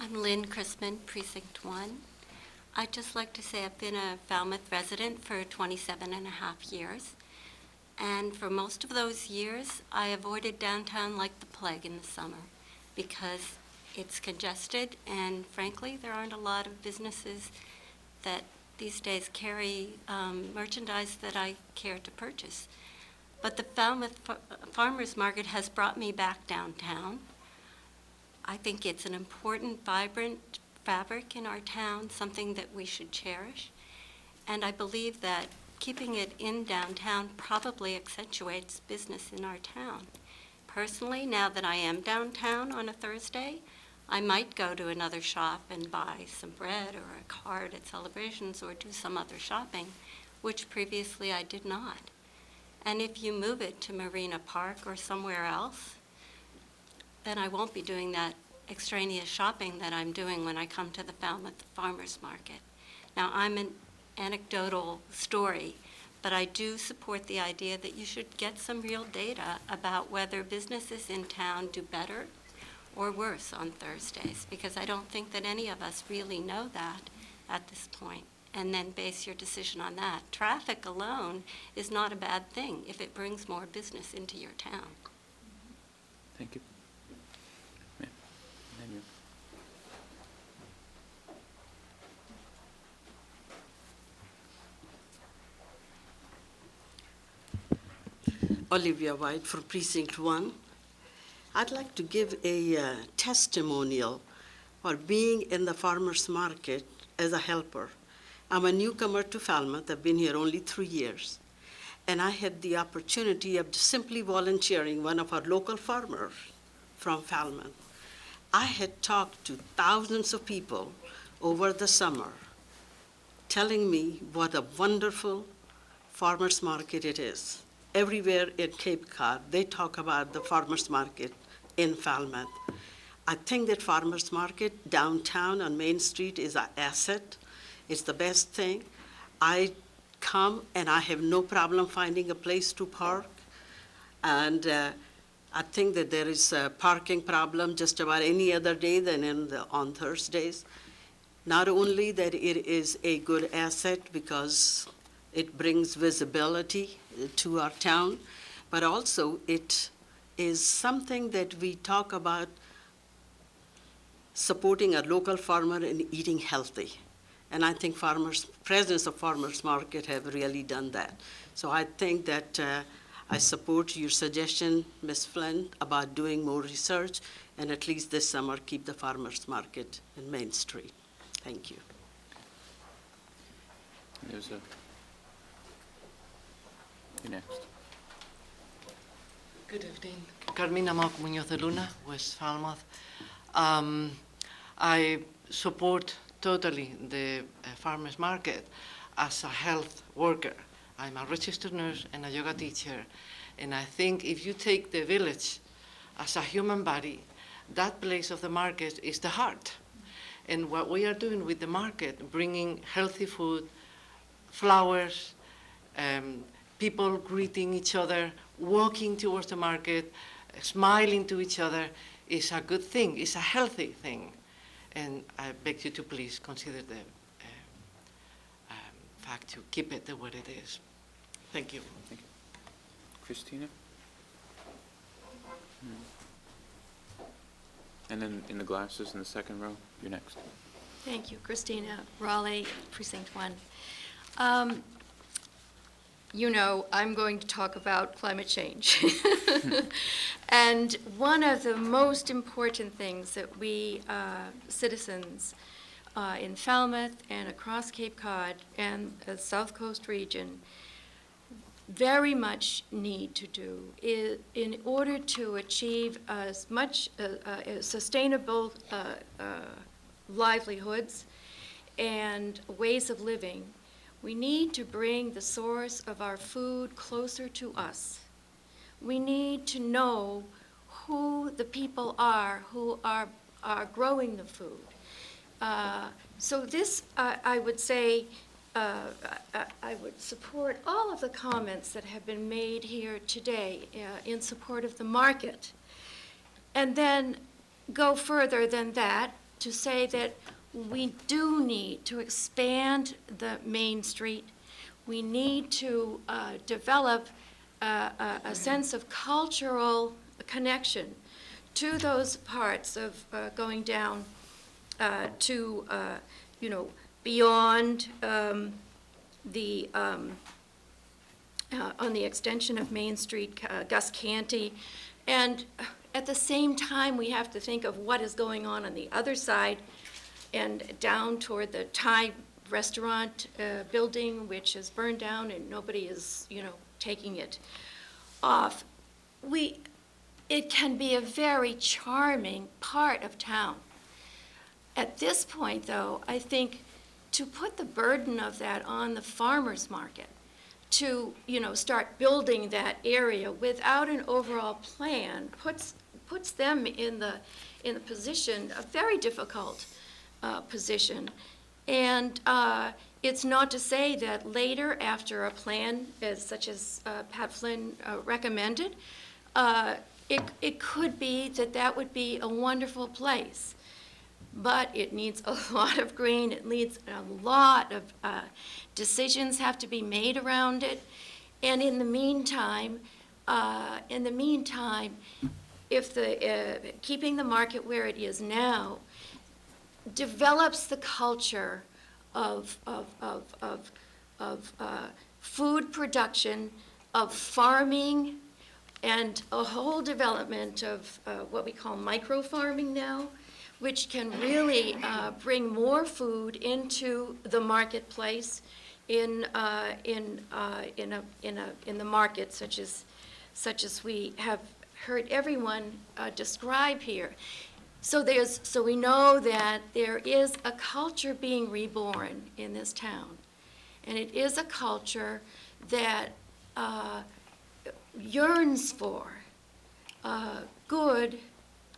I'm Lynn Chrisman, Precinct 1. I'd just like to say I've been a Falmouth resident for 27 and a half years. And for most of those years, I avoided downtown like the plague in the summer because it's congested, and frankly, there aren't a lot of businesses that these days carry merchandise that I care to purchase. But the Falmouth Farmers Market has brought me back downtown. I think it's an important, vibrant fabric in our town, something that we should cherish. And I believe that keeping it in downtown probably accentuates business in our town. Personally, now that I am downtown on a Thursday, I might go to another shop and buy some bread or a card at Celebrations or do some other shopping, which previously I did not. And if you move it to Marina Park or somewhere else, then I won't be doing that extraneous shopping that I'm doing when I come to the Falmouth Farmers Market. Now, I'm an anecdotal story, but I do support the idea that you should get some real data about whether businesses in town do better or worse on Thursdays, because I don't think that any of us really know that at this point, and then base your decision on that. Traffic alone is not a bad thing if it brings more business into your town. Thank you. Ma'am. And then you. Olivia White for Precinct 1. I'd like to give a testimonial for being in the farmer's market as a helper. I'm a newcomer to Falmouth. I've been here only 3 years. And I had the opportunity of simply volunteering one of our local farmers from Falmouth. I had talked to thousands of people over the summer, telling me what a wonderful farmer's market it is. Everywhere in Cape Cod, they talk about the farmer's market in Falmouth. I think that farmer's market downtown on Main Street is an asset. It's the best thing. I come and I have no problem finding a place to park. And I think that there is a parking problem just about any other day than on Thursdays. Not only that it is a good asset because it brings visibility to our town, but also it is something that we talk about supporting a local farmer and eating healthy. And I think presence of farmers market have really done that. So I think that I support your suggestion, Ms. Flynn, about doing more research and at least this summer keep the farmers market in Main Street. Thank you. You're next. Good evening. Carmina Muñoz de Luna, West Falmouth. I support totally the farmers market as a health worker. I'm a registered nurse and a yoga teacher. And I think if you take the village as a human body, that place of the market is the heart. And what we are doing with the market, bringing healthy food, flowers, people greeting each other, walking towards the market, smiling to each other, is a good thing, it's a healthy thing. And I beg you to please consider the fact to keep it the way it is. Thank you. Thank you. Christina? And then in the glasses in the second row, you're next. Thank you. Christina, Raleigh, Precinct 1. You know, I'm going to talk about climate change. And one of the most important things that we citizens in Falmouth and across Cape Cod and the South Coast region very much need to do is, in order to achieve as much sustainable livelihoods and ways of living, we need to bring the source of our food closer to us. We need to know who the people are who are growing the food. So this, I would say, I would support all of the comments that have been made here today in support of the market. And then go further than that to say that we do need to expand the Main Street. We need to develop a sense of cultural connection to those parts of going down to, you know, beyond on the extension of Main Street, Gus Canty. And at the same time, we have to think of what is going on the other side and down toward the Thai restaurant building, which is burned down and nobody is, you know, taking it off. It can be a very charming part of town. At this point, though, I think to put the burden of that on the farmers market, to, you know, start building that area without an overall plan puts them in the position, a very difficult position. And it's not to say that later, after a plan such as Pat Flynn recommended, it could be that would be a wonderful place. But it needs a lot of green, it needs a lot of decisions have to be made around it. And in the meantime, if keeping the market where it is now develops the culture of food production, of farming, and a whole development of what we call micro-farming now, which can really bring more food into the marketplace in the market, such as we have heard everyone describe here. So we know that there is a culture being reborn in this town, and it is a culture that yearns for good,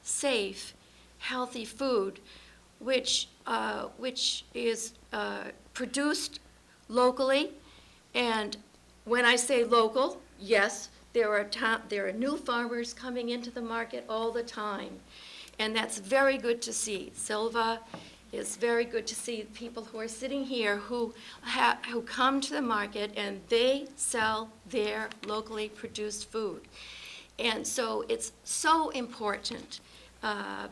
safe, healthy food, which is produced locally. And when I say local, yes, there are new farmers coming into the market all the time, and that's very good to see. Silva is very good to see people who are sitting here who come to the market and they sell their locally produced food. And so it's so important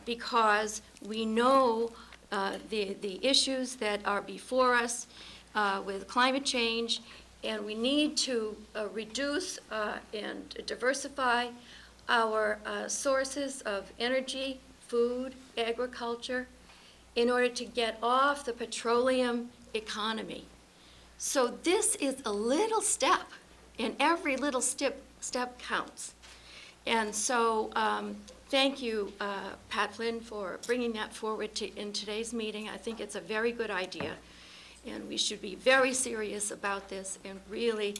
because we know the issues that are before us with climate change, and we need to reduce and diversify our sources of energy, food, agriculture, in order to get off the petroleum economy. So this is a little step, and every little step counts. And so thank you, Pat Flynn, for bringing that forward in today's meeting. I think it's a very good idea, and we should be very serious about this and really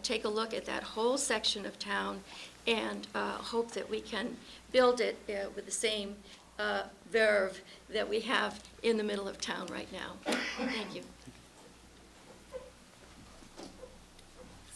take a look at that whole section of town and hope that we can build it with the same verve that we have in the middle of town right now. Thank you.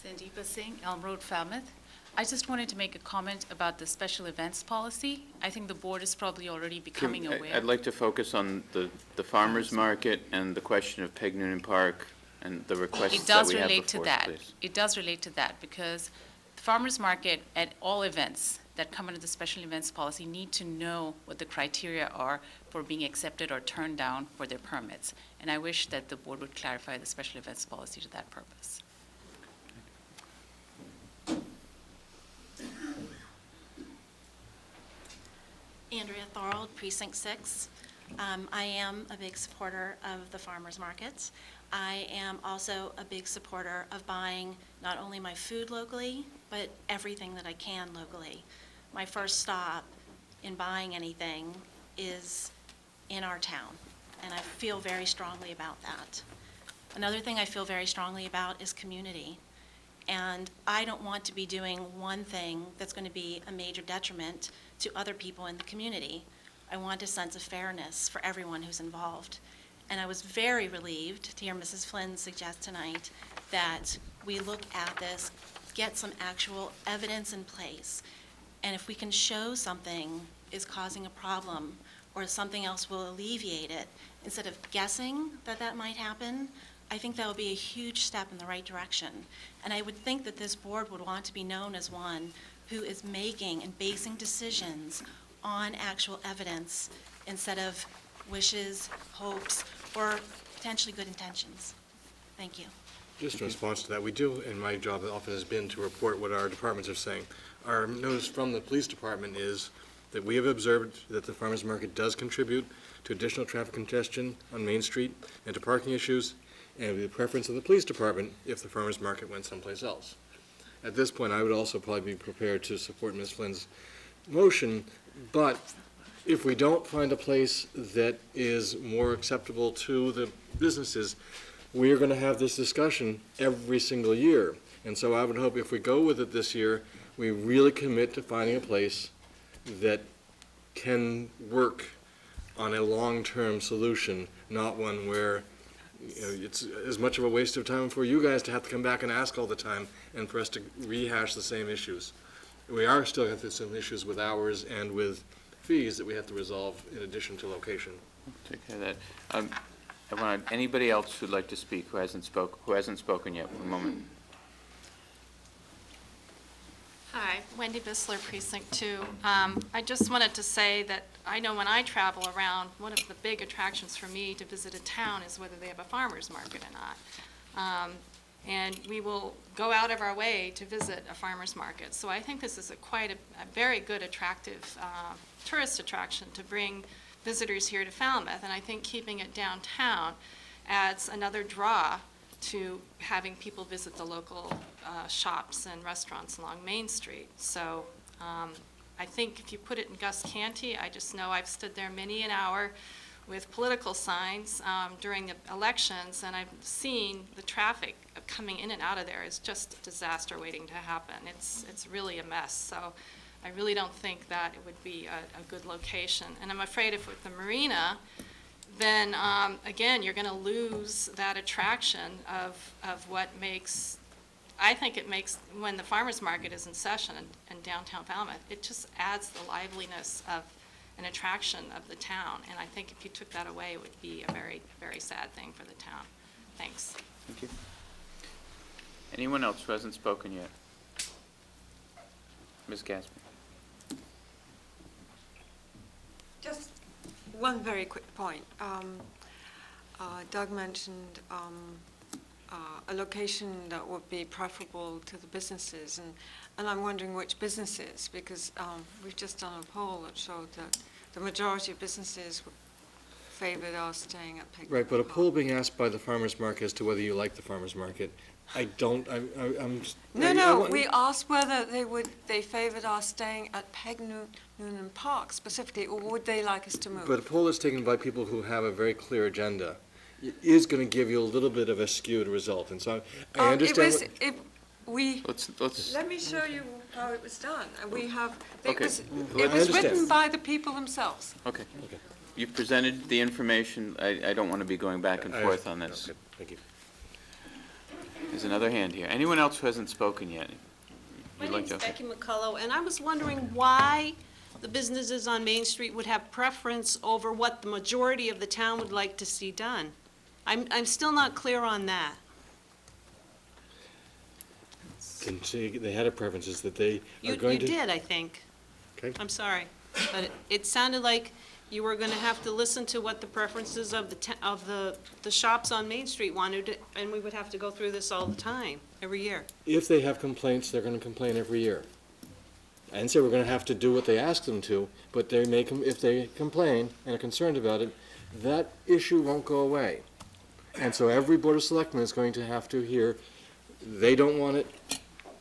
Sandeepa Singh, Elm Road, Falmouth. I just wanted to make a comment about the special events policy. I think the board is probably already becoming aware. I'd like to focus on the farmer's market and the question of Peg Noonan Park and the requests that we have before us, please. It does relate to that, because the farmer's market at all events that come under the special events policy need to know what the criteria are for being accepted or turned down for their permits. And I wish that the board would clarify the special events policy to that purpose. Andrea Thorold, Precinct 6. I am a big supporter of the farmers markets. I am also a big supporter of buying not only my food locally, but everything that I can locally. My first stop in buying anything is in our town, and I feel very strongly about that. Another thing I feel very strongly about is community. And I don't want to be doing one thing that's going to be a major detriment to other people in the community. I want a sense of fairness for everyone who's involved. And I was very relieved to hear Mrs. Flynn suggest tonight that we look at this, get some actual evidence in place. And if we can show something is causing a problem or something else will alleviate it, instead of guessing that that might happen, I think that would be a huge step in the right direction. And I would think that this board would want to be known as one who is making and basing decisions on actual evidence instead of wishes, hopes, or potentially good intentions. Thank you. Just in response to that, we do, and my job often has been to report what our departments are saying. Our notice from the police department is that we have observed that the farmers market does contribute to additional traffic congestion on Main Street and to parking issues, and it would be the preference of the police department if the farmers market went someplace else. At this point, I would also probably be prepared to support Ms. Flynn's motion, but if we don't find a place that is more acceptable to the businesses, we are going to have this discussion every single year. And so I would hope if we go with it this year, we really commit to finding a place that can work on a long-term solution, not one where it's as much of a waste of time for you guys to have to come back and ask all the time and for us to rehash the same issues. We are still having some issues with hours and with fees that we have to resolve in addition to location. Take care of that. I want anybody else who'd like to speak who hasn't spoken yet. One moment. Hi, Wendy Bissler, Precinct 2. I just wanted to say that I know when I travel around, one of the big attractions for me to visit a town is whether they have a farmer's market or not. and we will go out of our way to visit a farmer's market. So I think this is a very good, attractive tourist attraction to bring visitors here to Falmouth, and I think keeping it downtown adds another draw to having people visit the local shops and restaurants along Main Street. So I think if you put it in Gus Canty, I just know I've stood there many an hour with political signs during the elections, and I've seen the traffic coming in and out of there is just a disaster waiting to happen. It's really a mess. So I really don't think that it would be a good location. And I'm afraid if with the marina, then again, you're going to lose that attraction of what makes, I think it makes, when the farmer's market is in session in downtown Falmouth, it just adds the liveliness of an attraction of the town. And I think if you took that away, it would be a very, very sad thing for the town. Thanks. Thank you. Anyone else who hasn't spoken yet? Ms. Gaspar. Just one very quick point. Doug mentioned a location that would be preferable to the businesses, and I'm wondering which businesses, because we've just done a poll that showed that the majority of businesses favored us staying at Picnic Right, but a Park. poll being asked by the farmer's market as to whether you like the farmer's market, I'm. No, we asked whether they favored us staying at Peg Noonan Park specifically, or would they like us to move? But a poll that's taken by people who have a very clear agenda is going to give you a little bit of a skewed result, and so I understand. Let me show you how it was done. We have. Okay. It was written by the people themselves. Okay. You've presented the information. I don't want to be going back and forth on this. Okay, thank you. There's another hand here. Anyone else who hasn't spoken yet? My You'd like name's to- Becky McCullough, and I was wondering why the businesses on Main Street would have preference over what the majority of the town would like to see done. I'm still not clear on that. Can say they had a preference is that they are You going to. did, I think. Okay. I'm sorry, but it sounded like you were going to have to listen to what the preferences of the shops on Main Street wanted, and we would have to go through this all the time, every year. If they have complaints, they're going to complain every year. I didn't say we're going to have to do what they ask them to, but they may, if they complain and are concerned about it, that issue won't go away. And so every Board of Selectmen is going to have to hear, they don't want it,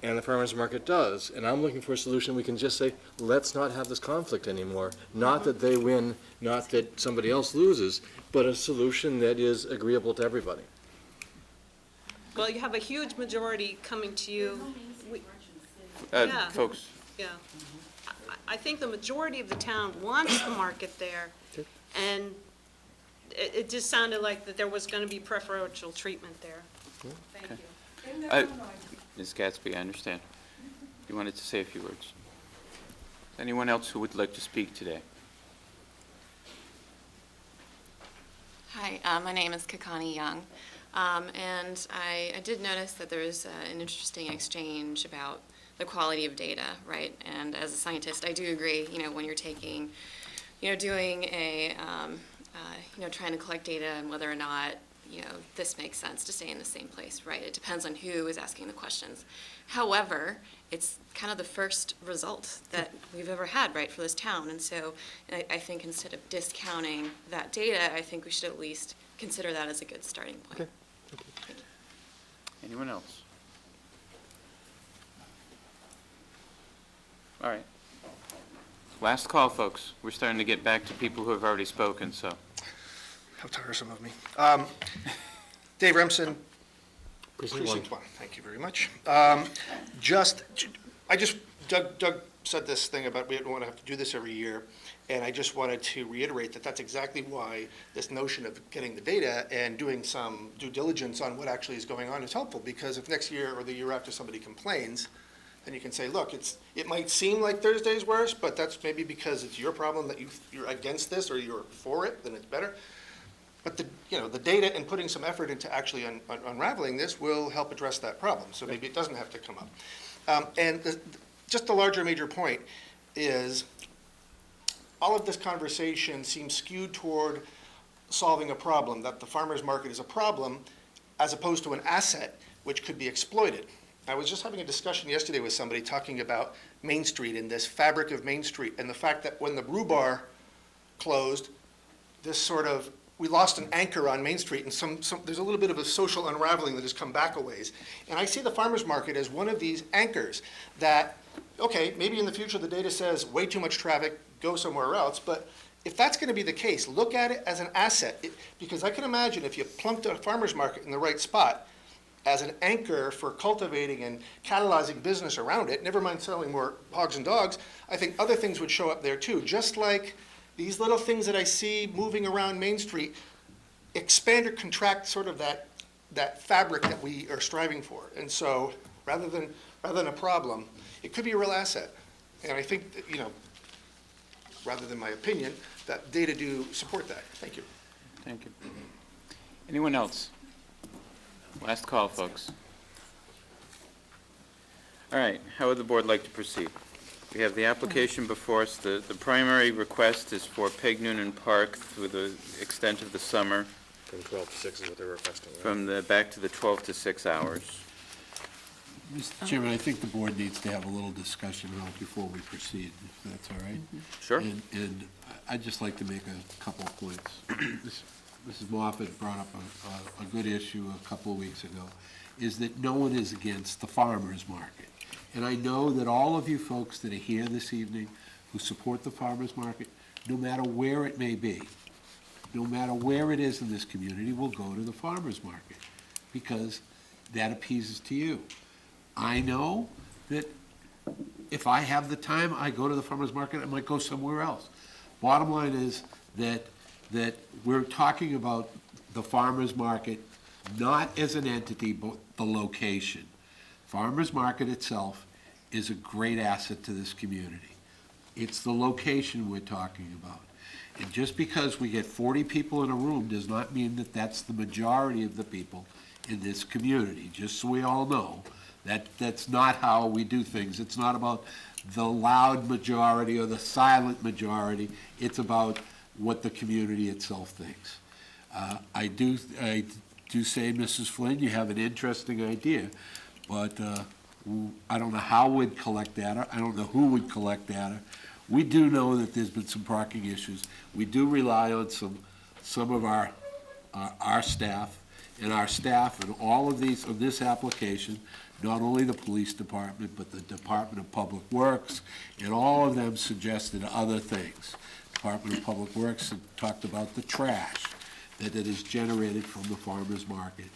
and the farmer's market does. And I'm looking for a solution. We can just say, let's not have this conflict anymore. Not that they win, not that somebody else loses, but a solution that is agreeable to everybody. Well, you have a huge majority coming to you. Yeah. Folks, Yeah. I think the majority of the town wants the market there, and it just sounded like that there was going to be preferential treatment there. Thank you. Ms. Gatsby, I understand. You wanted to say a few words. Anyone else who would like to speak today? Hi, my name is Kakani Young, and I did notice that there was an interesting exchange about the quality of data, right? And as a scientist, I do agree, when you're taking, doing a, trying to collect data and whether or not, this makes sense to stay in the same place, right? It depends on who is asking the questions. However, it's kind of the first result that we've ever had, right, for this town. And so I think instead of discounting that data, I think we should at least consider that as a good starting point. Okay. Thank you. Anyone else? All right. Last call, folks. We're starting to get back to people who have already spoken, so. How tiresome of me. Dave Remsen, Precinct Precinct one. 1. Thank you very much. Doug said this thing about we don't want to have to do this every year, and I just wanted to reiterate that that's exactly why this notion of getting the data and doing some due diligence on what actually is going on is helpful, because if next year or the year after somebody complains, then you can say, look, it might seem like Thursday's worse, but that's maybe because it's your problem that you're against this or you're for it, then it's better. But the data and putting some effort into actually unraveling this will help address that problem. So maybe it doesn't have to come up. Just the larger major point is all of this conversation seems skewed toward solving a problem, that the farmer's market is a problem as opposed to an asset which could be exploited. I was just having a discussion yesterday with somebody talking about Main Street and this fabric of Main Street and the fact that when the Brew Bar closed, this sort of, we lost an anchor on Main Street, and there's a little bit of a social unraveling that has come back a ways. And I see the farmers market as one of these anchors that, okay, maybe in the future the data says way too much traffic, go somewhere else, but if that's going to be the case, look at it as an asset, because I can imagine if you plunked a farmers market in the right spot as an anchor for cultivating and catalyzing business around it, never mind selling more hogs and dogs, I think other things would show up there too, just like these little things that I see moving around Main Street expand or contract sort of that fabric that we are striving for. And so rather than a problem, it could be a real asset. And I think that, rather than my opinion, that data do support that. Thank you. Thank you. Anyone else? Last call, folks. All right, how would the board like to proceed? We have the application before us. The primary request is for Peg Noonan Park through the extent of the summer. From 12 to 6 is what they're requesting, right? From back to the 12 to 6 hours. Mr. Chairman, I think the board needs to have a little discussion on it before we proceed, if that's all right. Sure. And I'd just like to make a couple of points. Mrs. Moffett brought up a good issue a couple of weeks ago, is that no one is against the farmer's market. And I know that all of you folks that are here this evening who support the farmer's market, no matter where it may be, no matter where it is in this community, will go to the farmer's market because that appeases to you. I know that if I have the time, I go to the farmer's market, I might go somewhere else. Bottom line is that we're talking about the farmer's market not as an entity, but the location. Farmer's market itself is a great asset to this community. It's the location we're talking about. And just because we get 40 people in a room does not mean that that's the majority of the people in this community. Just so we all know, that's not how we do things. It's not about the loud majority or the silent majority. It's about what the community itself thinks. I do say, Mrs. Flynn, you have an interesting idea, but I don't know how we'd collect data. I don't know who would collect data. We do know that there's been some parking issues. We do rely on some of our staff, and our staff in all of this application, not only the police department, but the Department of Public Works, and all of them suggested other things. Department of Public Works had talked about the trash that is generated from the farmer's market,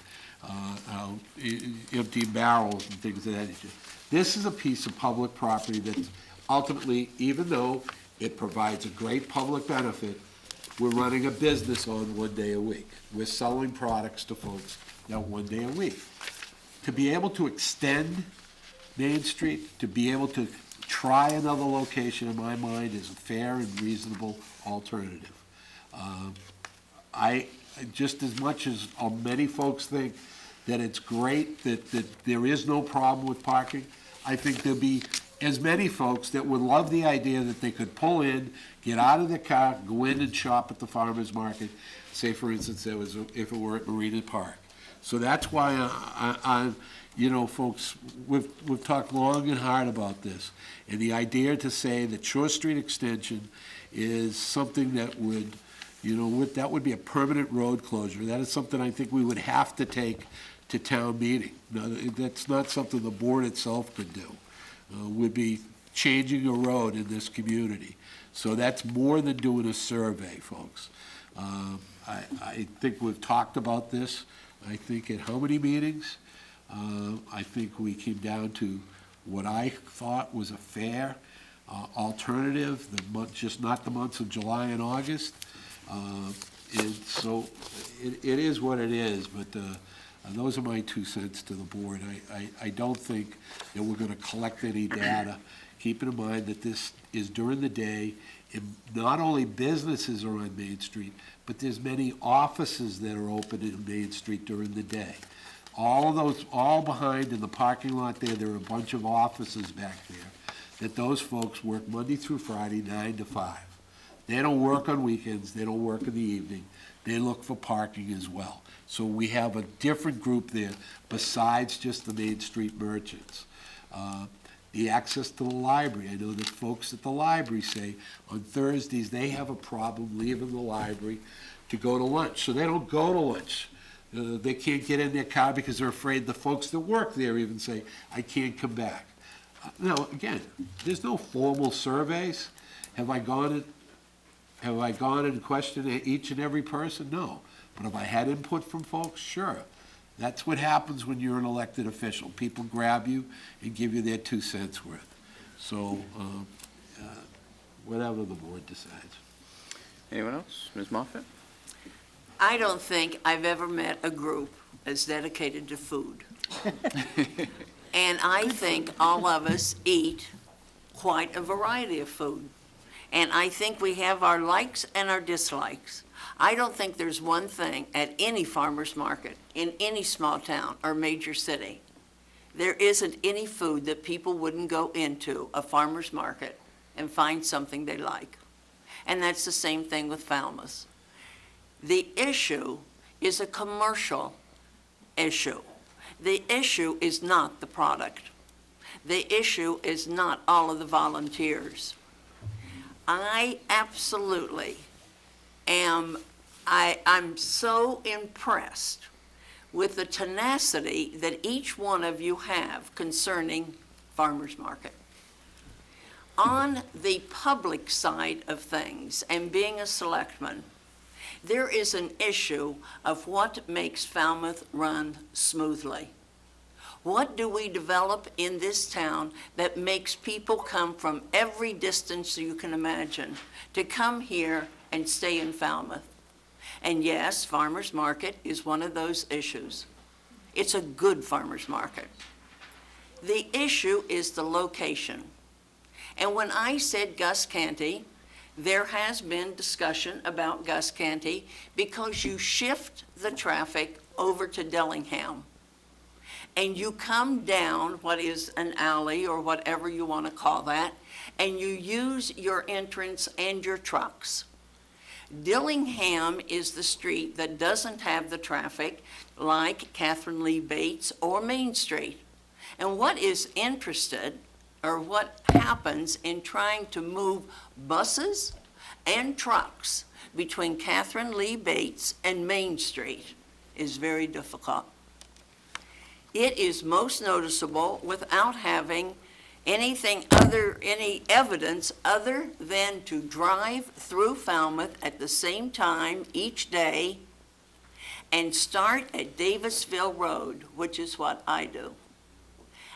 empty barrels and things of that nature. This is a piece of public property that ultimately, even though it provides a great public benefit, we're running a business on 1 day a week. We're selling products to folks that 1 day a week. To be able to extend Main Street, to be able to try another location, in my mind, is a fair and reasonable alternative. I, just as much as many folks think that it's great that there is no problem with parking, I think there'll be as many folks that would love the idea that they could pull in, get out of their car, go in and shop at the farmer's market, say, for instance, if it were at Marina Park. So that's why folks, we've talked long and hard about this. And the idea to say that Shore Street Extension is something that would, that would be a permanent road closure. That is something I think we would have to take to town meeting. Now, that's not something the board itself could do. Would be changing a road in this community. So that's more than doing a survey, folks. I think we've talked about this, I think at how many meetings? I think we came down to what I thought was a fair alternative, just not the months of July and August. And so it is what it is, but those are my 2 cents to the board. I don't think that we're going to collect any data. Keeping in mind that this is during the day, and not only businesses are on Main Street, but there's many offices that are open in Main Street during the day. All of those, all behind in the parking lot there are a bunch of offices back there that those folks work Monday through Friday, 9 to 5. They don't work on weekends, they don't work in the evening, they look for parking as well. So we have a different group there besides just the Main Street merchants. The access to the library, I know that folks at the library say on Thursdays, they have a problem leaving the library to go to lunch, so they don't go to lunch. They can't get in their car because they're afraid the folks that work there even say, I can't come back. Now, again, there's no formal surveys. Have I gone and questioned each and every person? No. But have I had input from folks? Sure. That's what happens when you're an elected official. People grab you and give you their 2 cents worth. So, whatever the board decides. Anyone else? Ms. Moffett? I don't think I've ever met a group as dedicated to food. And I think all of us eat quite a variety of food. And I think we have our likes and our dislikes. I don't think there's one thing at any farmer's market in any small town or major city. There isn't any food that people wouldn't go into a farmer's market and find something they like. And that's the same thing with Falmouth. The issue is a commercial issue. The issue is not the product. The issue is not all of the volunteers. I absolutely I'm so impressed with the tenacity that each one of you have concerning farmers market. On the public side of things, and being a selectman, there is an issue of what makes Falmouth run smoothly. What do we develop in this town that makes people come from every distance you can imagine to come here and stay in Falmouth? And yes, farmers market is one of those issues. It's a good farmers market. The issue is the location. And when I said Gus Canty, there has been discussion about Gus Canty because you shift the traffic over to Dillingham and you come down what is an alley or whatever you want to call that, and you use your entrance and your trucks. Dillingham is the street that doesn't have the traffic like Catherine Lee Bates or Main Street. And what is interested, or what happens in trying to move buses and trucks between Catherine Lee Bates and Main Street is very difficult. It is most noticeable without having any evidence other than to drive through Falmouth at the same time each day and start at Davisville Road, which is what I do.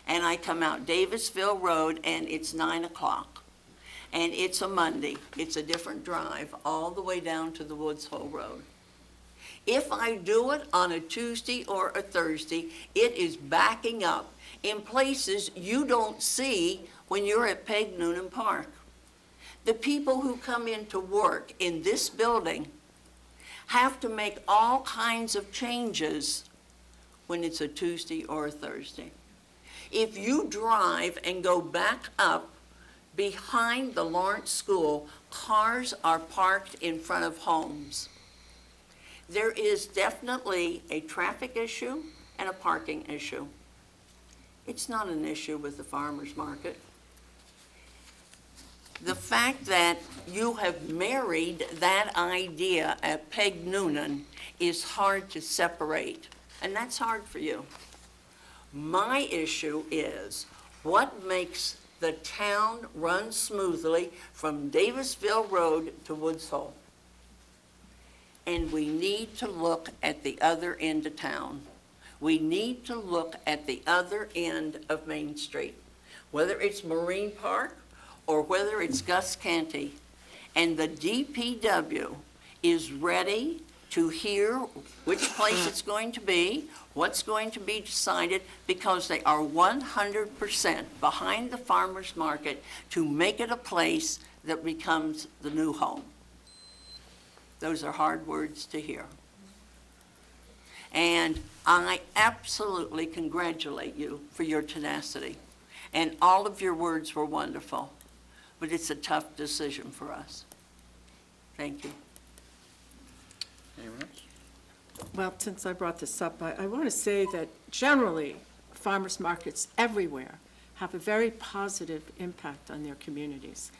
And I come out Davisville Road and it's 9 o'clock. And it's a Monday. It's a different drive all the way down to the Woods Hole Road. If I do it on a Tuesday or a Thursday, it is backing up in places you don't see when you're at Peg Noonan Park. The people who come into work in this building have to make all kinds of changes when it's a Tuesday or a Thursday. If you drive and go back up behind the Lawrence School, cars are parked in front of homes. There is definitely a traffic issue and a parking issue. It's not an issue with the farmers market. The fact that you have married that idea at Peg Noonan is hard to separate, and that's hard for you. My issue is what makes the town run smoothly from Davisville Road to Woods Hole. And we need to look at the other end of town. We need to look at the other end of Main Street, whether it's Marine Park or whether it's Gus Canty. And the DPW is ready to hear which place it's going to be, what's going to be decided, because they are 100% behind the farmers market to make it a place that becomes the new home. Those are hard words to hear. And I absolutely congratulate you for your tenacity. And all of your words were wonderful, but it's a tough decision for us. Thank you. Anyone else? Well, since I brought this up, I want to say that generally, farmers markets everywhere have a very positive impact on their communities.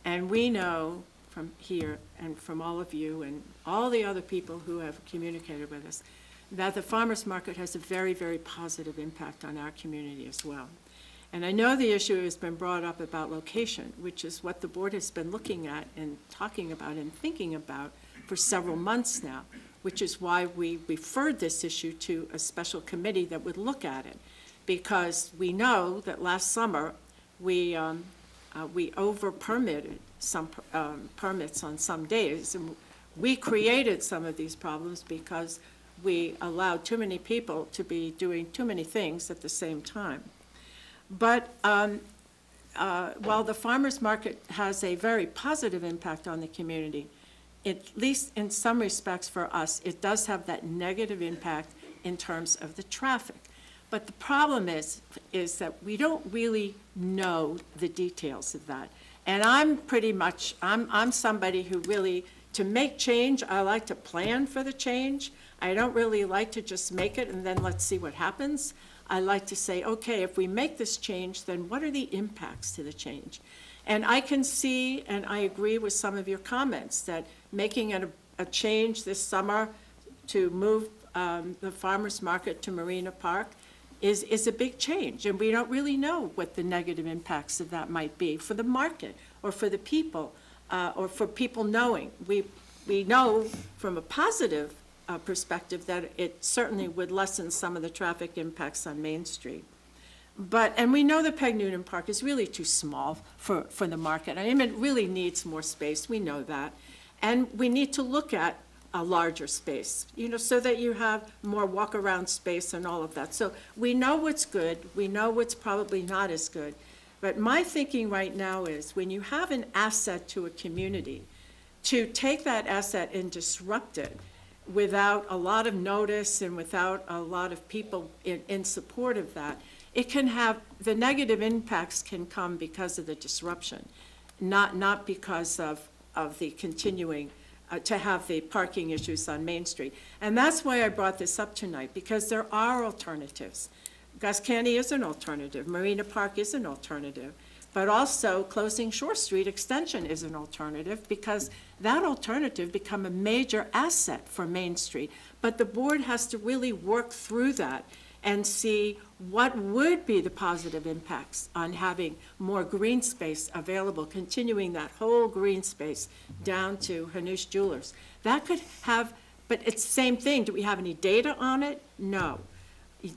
And we know from here and from all of you and all the other people who have communicated with us that the farmers market has a very, very positive impact on our community as well. And I know the issue has been brought up about location, which is what the board has been looking at and talking about and thinking about for several months now, which is why we referred this issue to a special committee that would look at it. Because we know that last summer, we over-permitted some permits on some days. And we created some of these problems because we allowed too many people to be doing too many things at the same time. But while the farmers market has a very positive impact on the community, at least in some respects for us, it does have that negative impact in terms of the traffic. But the problem is that we don't really know the details of that. And I'm somebody who really, to make change, I like to plan for the change. I don't really like to just make it and then let's see what happens. I like to say, okay, if we make this change, then what are the impacts to the change? And I can see, and I agree with some of your comments, that making a change this summer to move the farmers market to Marina Park is a big change. And we don't really know what the negative impacts of that might be for the market or for the people or for people knowing. We know from a positive perspective that it certainly would lessen some of the traffic impacts on Main Street. And we know that Peg Noonan Park is really too small for the market. I mean, it really needs more space, we know that. And we need to look at a larger space, so that you have more walk-around space and all of that. So we know what's good, we know what's probably not as good. But my thinking right now is when you have an asset to a community, to take that asset and disrupt it without a lot of notice and without a lot of people in support of that, it can have, the negative impacts can come because of the disruption, not because of the continuing, to have the parking issues on Main Street. And that's why I brought this up tonight, because there are alternatives. Gus Candy is an alternative, Marina Park is an alternative, but also closing Shore Street Extension is an alternative, because that alternative become a major asset for Main Street. But the board has to really work through that and see what would be the positive impacts on having more green space available, continuing that whole green space down to Hanush Jewelers. That could have, but it's the same thing. Do we have any data on it? No,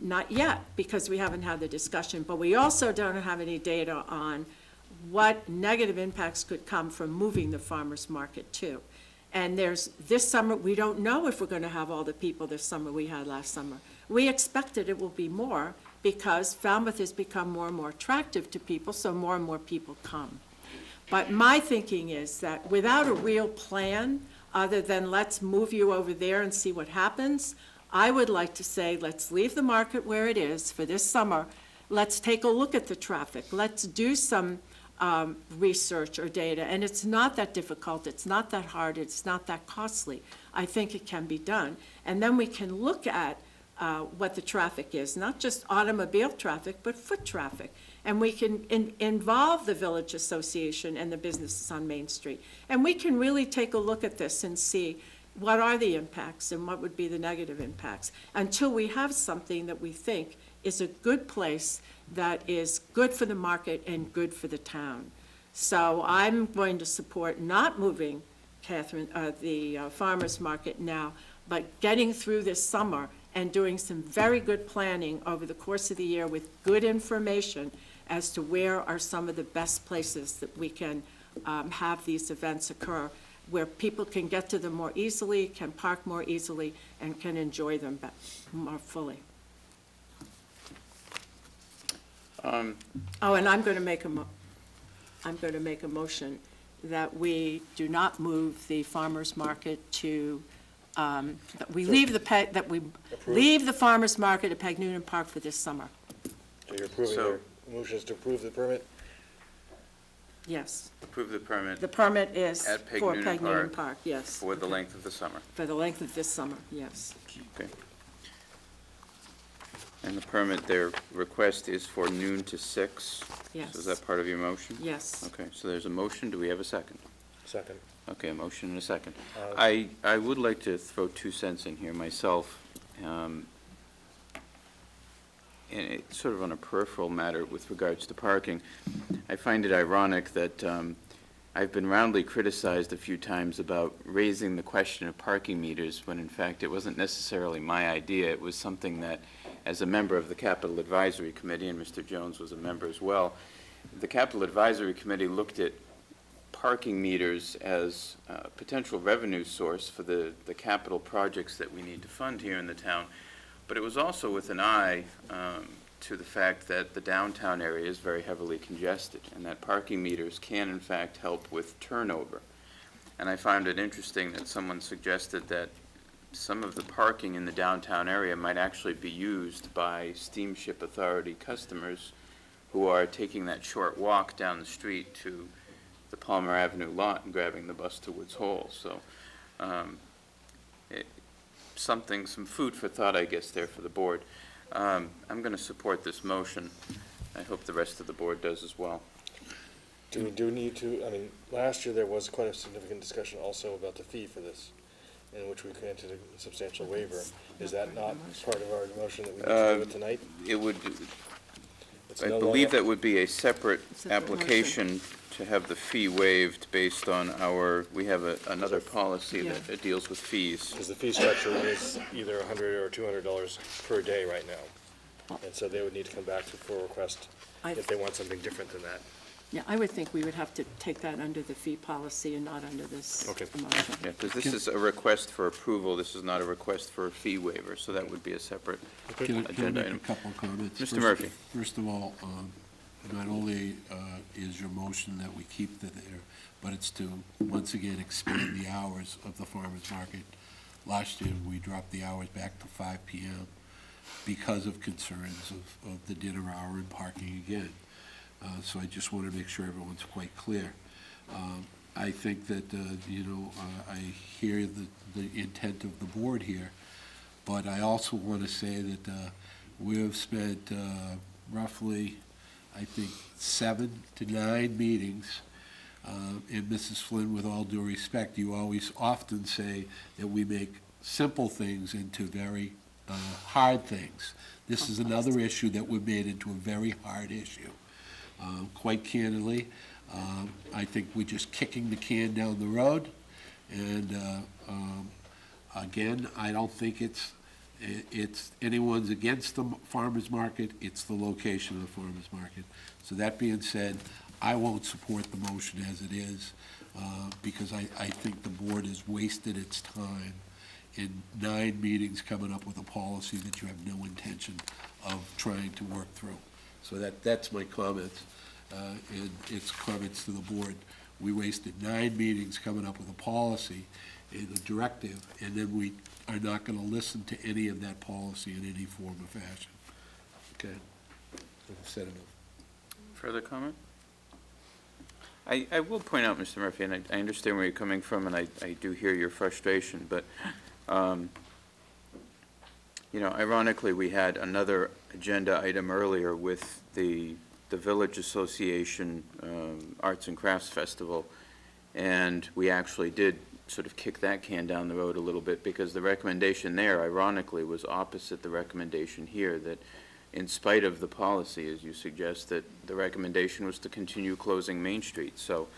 not yet, because we haven't had the discussion. But we also don't have any data on what negative impacts could come from moving the farmers market too. And this summer, we don't know if we're going to have all the people this summer we had last summer. We expected it will be more because Falmouth has become more and more attractive to people, so more and more people come. But my thinking is that without a real plan, other than let's move you over there and see what happens, I would like to say let's leave the market where it is for this summer. Let's take a look at the traffic. Let's do some research or data. And it's not that difficult. It's not that hard. It's not that costly. I think it can be done. And then we can look at what the traffic is, not just automobile traffic, but foot traffic. And we can involve the Village Association and the businesses on Main Street. And we can really take a look at this and see what are the impacts and what would be the negative impacts until we have something that we think is a good place that is good for the market and good for the town. So I'm going to support not moving, Catherine, the farmers market now, but getting through this summer and doing some very good planning over the course of the year with good information as to where are some of the best places that we can have these events occur, where people can get to them more easily, can park more easily, and can enjoy them more fully. And I'm going to make a motion that we do not move the farmers market to that we leave the farmers market at Peg Noonan Park for this summer. So you're approving your motions to approve the permit? Yes. Approve the permit. The permit is At Peg for Noonan Peg Noonan Park Park, yes. for the length of the summer. For the length of this summer, yes. Okay. And the permit, their request is for noon to 6? Yes. So is that part of your motion? Yes. Okay, so there's a motion. Do we have a second? Second. Okay, a motion and a second. I would like to throw 2 cents in here myself. And it's sort of on a peripheral matter with regards to parking. I find it ironic that I've been roundly criticized a few times about raising the question of parking meters when in fact it wasn't necessarily my idea. It was something that, as a member of the Capital Advisory Committee, and Mr. Jones was a member as well, the Capital Advisory Committee looked at parking meters as a potential revenue source for the capital projects that we need to fund here in the town. But it was also with an eye to the fact that the downtown area is very heavily congested and that parking meters can in fact help with turnover. And I found it interesting that someone suggested that some of the parking in the downtown area might actually be used by Steamship Authority customers who are taking that short walk down the street to the Palmer Avenue lot and grabbing the bus to Woods Hole. So some food for thought, I guess, there for the board. I'm going to support this motion. I hope the rest of the board does as well. Do we need to, I mean, last year there was quite a significant discussion also about the fee for this, in which we granted a substantial waiver. Is that not part of our motion that we need to do it tonight? It would, It's I no believe longer- that would be a separate application to have the fee waived based on we have another policy that deals with fees. Because the fee structure is either $100 or $200 per day right now. And so they would need to come back for a request if they want something different than that. Yeah, I would think we would have to take that under the fee policy and not under this motion. Yeah, because this is a request for approval, this is not a request for a fee waiver, so that would be a separate Can I agenda make a item. couple of comments? Mr. Murphy. First of all, not only is your motion that we keep it there, but it's to, once again, expand the hours of the farmer's market. Last year, we dropped the hours back to 5 p.m. because of concerns of the dinner hour and parking again. So I just want to make sure everyone's quite clear. I think that, I hear the intent of the board here, but I also want to say that we have spent roughly, I think, 7 to 9 meetings. And Mrs. Flynn, with all due respect, you always often say that we make simple things into very hard things. This is another issue that we made into a very hard issue. Quite candidly, I think we're just kicking the can down the road. And again, I don't think it's anyone's against the farmer's market. It's the location of the farmer's market. So that being said, I won't support the motion as it is because I think the board has wasted its time in 9 meetings coming up with a policy that you have no intention of trying to work through. So that's my comments, and it's comments to the board. We wasted 9 meetings coming up with a policy and a directive, and then we are not going to listen to any of that policy in any form or fashion. Okay? I've said enough. Further comment? I will point out, Mr. Murphy, and I understand where you're coming from, and I do hear your frustration, but, ironically, we had another agenda item earlier with the Village Association Arts and Crafts Festival, and we actually did sort of kick that can down the road a little bit because the recommendation there, ironically, was opposite the recommendation here, that in spite of the policy, as you suggest, that the recommendation was to continue closing Main Street. So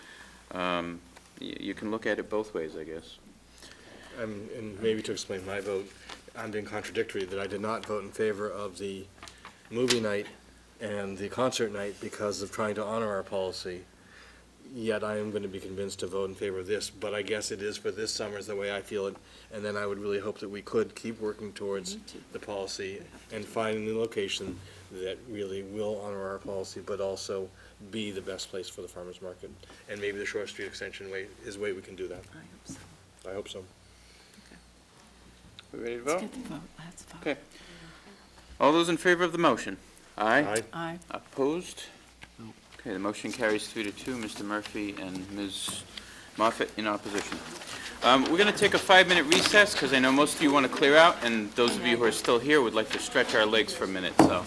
you can look at it both ways, I guess. And maybe to explain my vote, I'm being contradictory, that I did not vote in favor of the movie night and the concert night because of trying to honor our policy. Yet I am going to be convinced to vote in favor of this, but I guess it is for this summer is the way I feel it. And then I would really hope that we could keep working towards the policy and finding the location that really will honor our policy, but also be the best place for the farmer's market. And maybe the Shore Street Extension way is a way we can do that. I hope so. We ready to vote? Let's get the vote. Let's vote. Okay. All those in favor of the motion? Aye? Aye. Opposed? Okay, the motion carries 3-2. Mr. Murphy and Ms. Moffett in opposition. We're going to take a 5-minute recess because I know most of you want to clear out, and those of you who are still here would like to stretch our legs for a minute, so.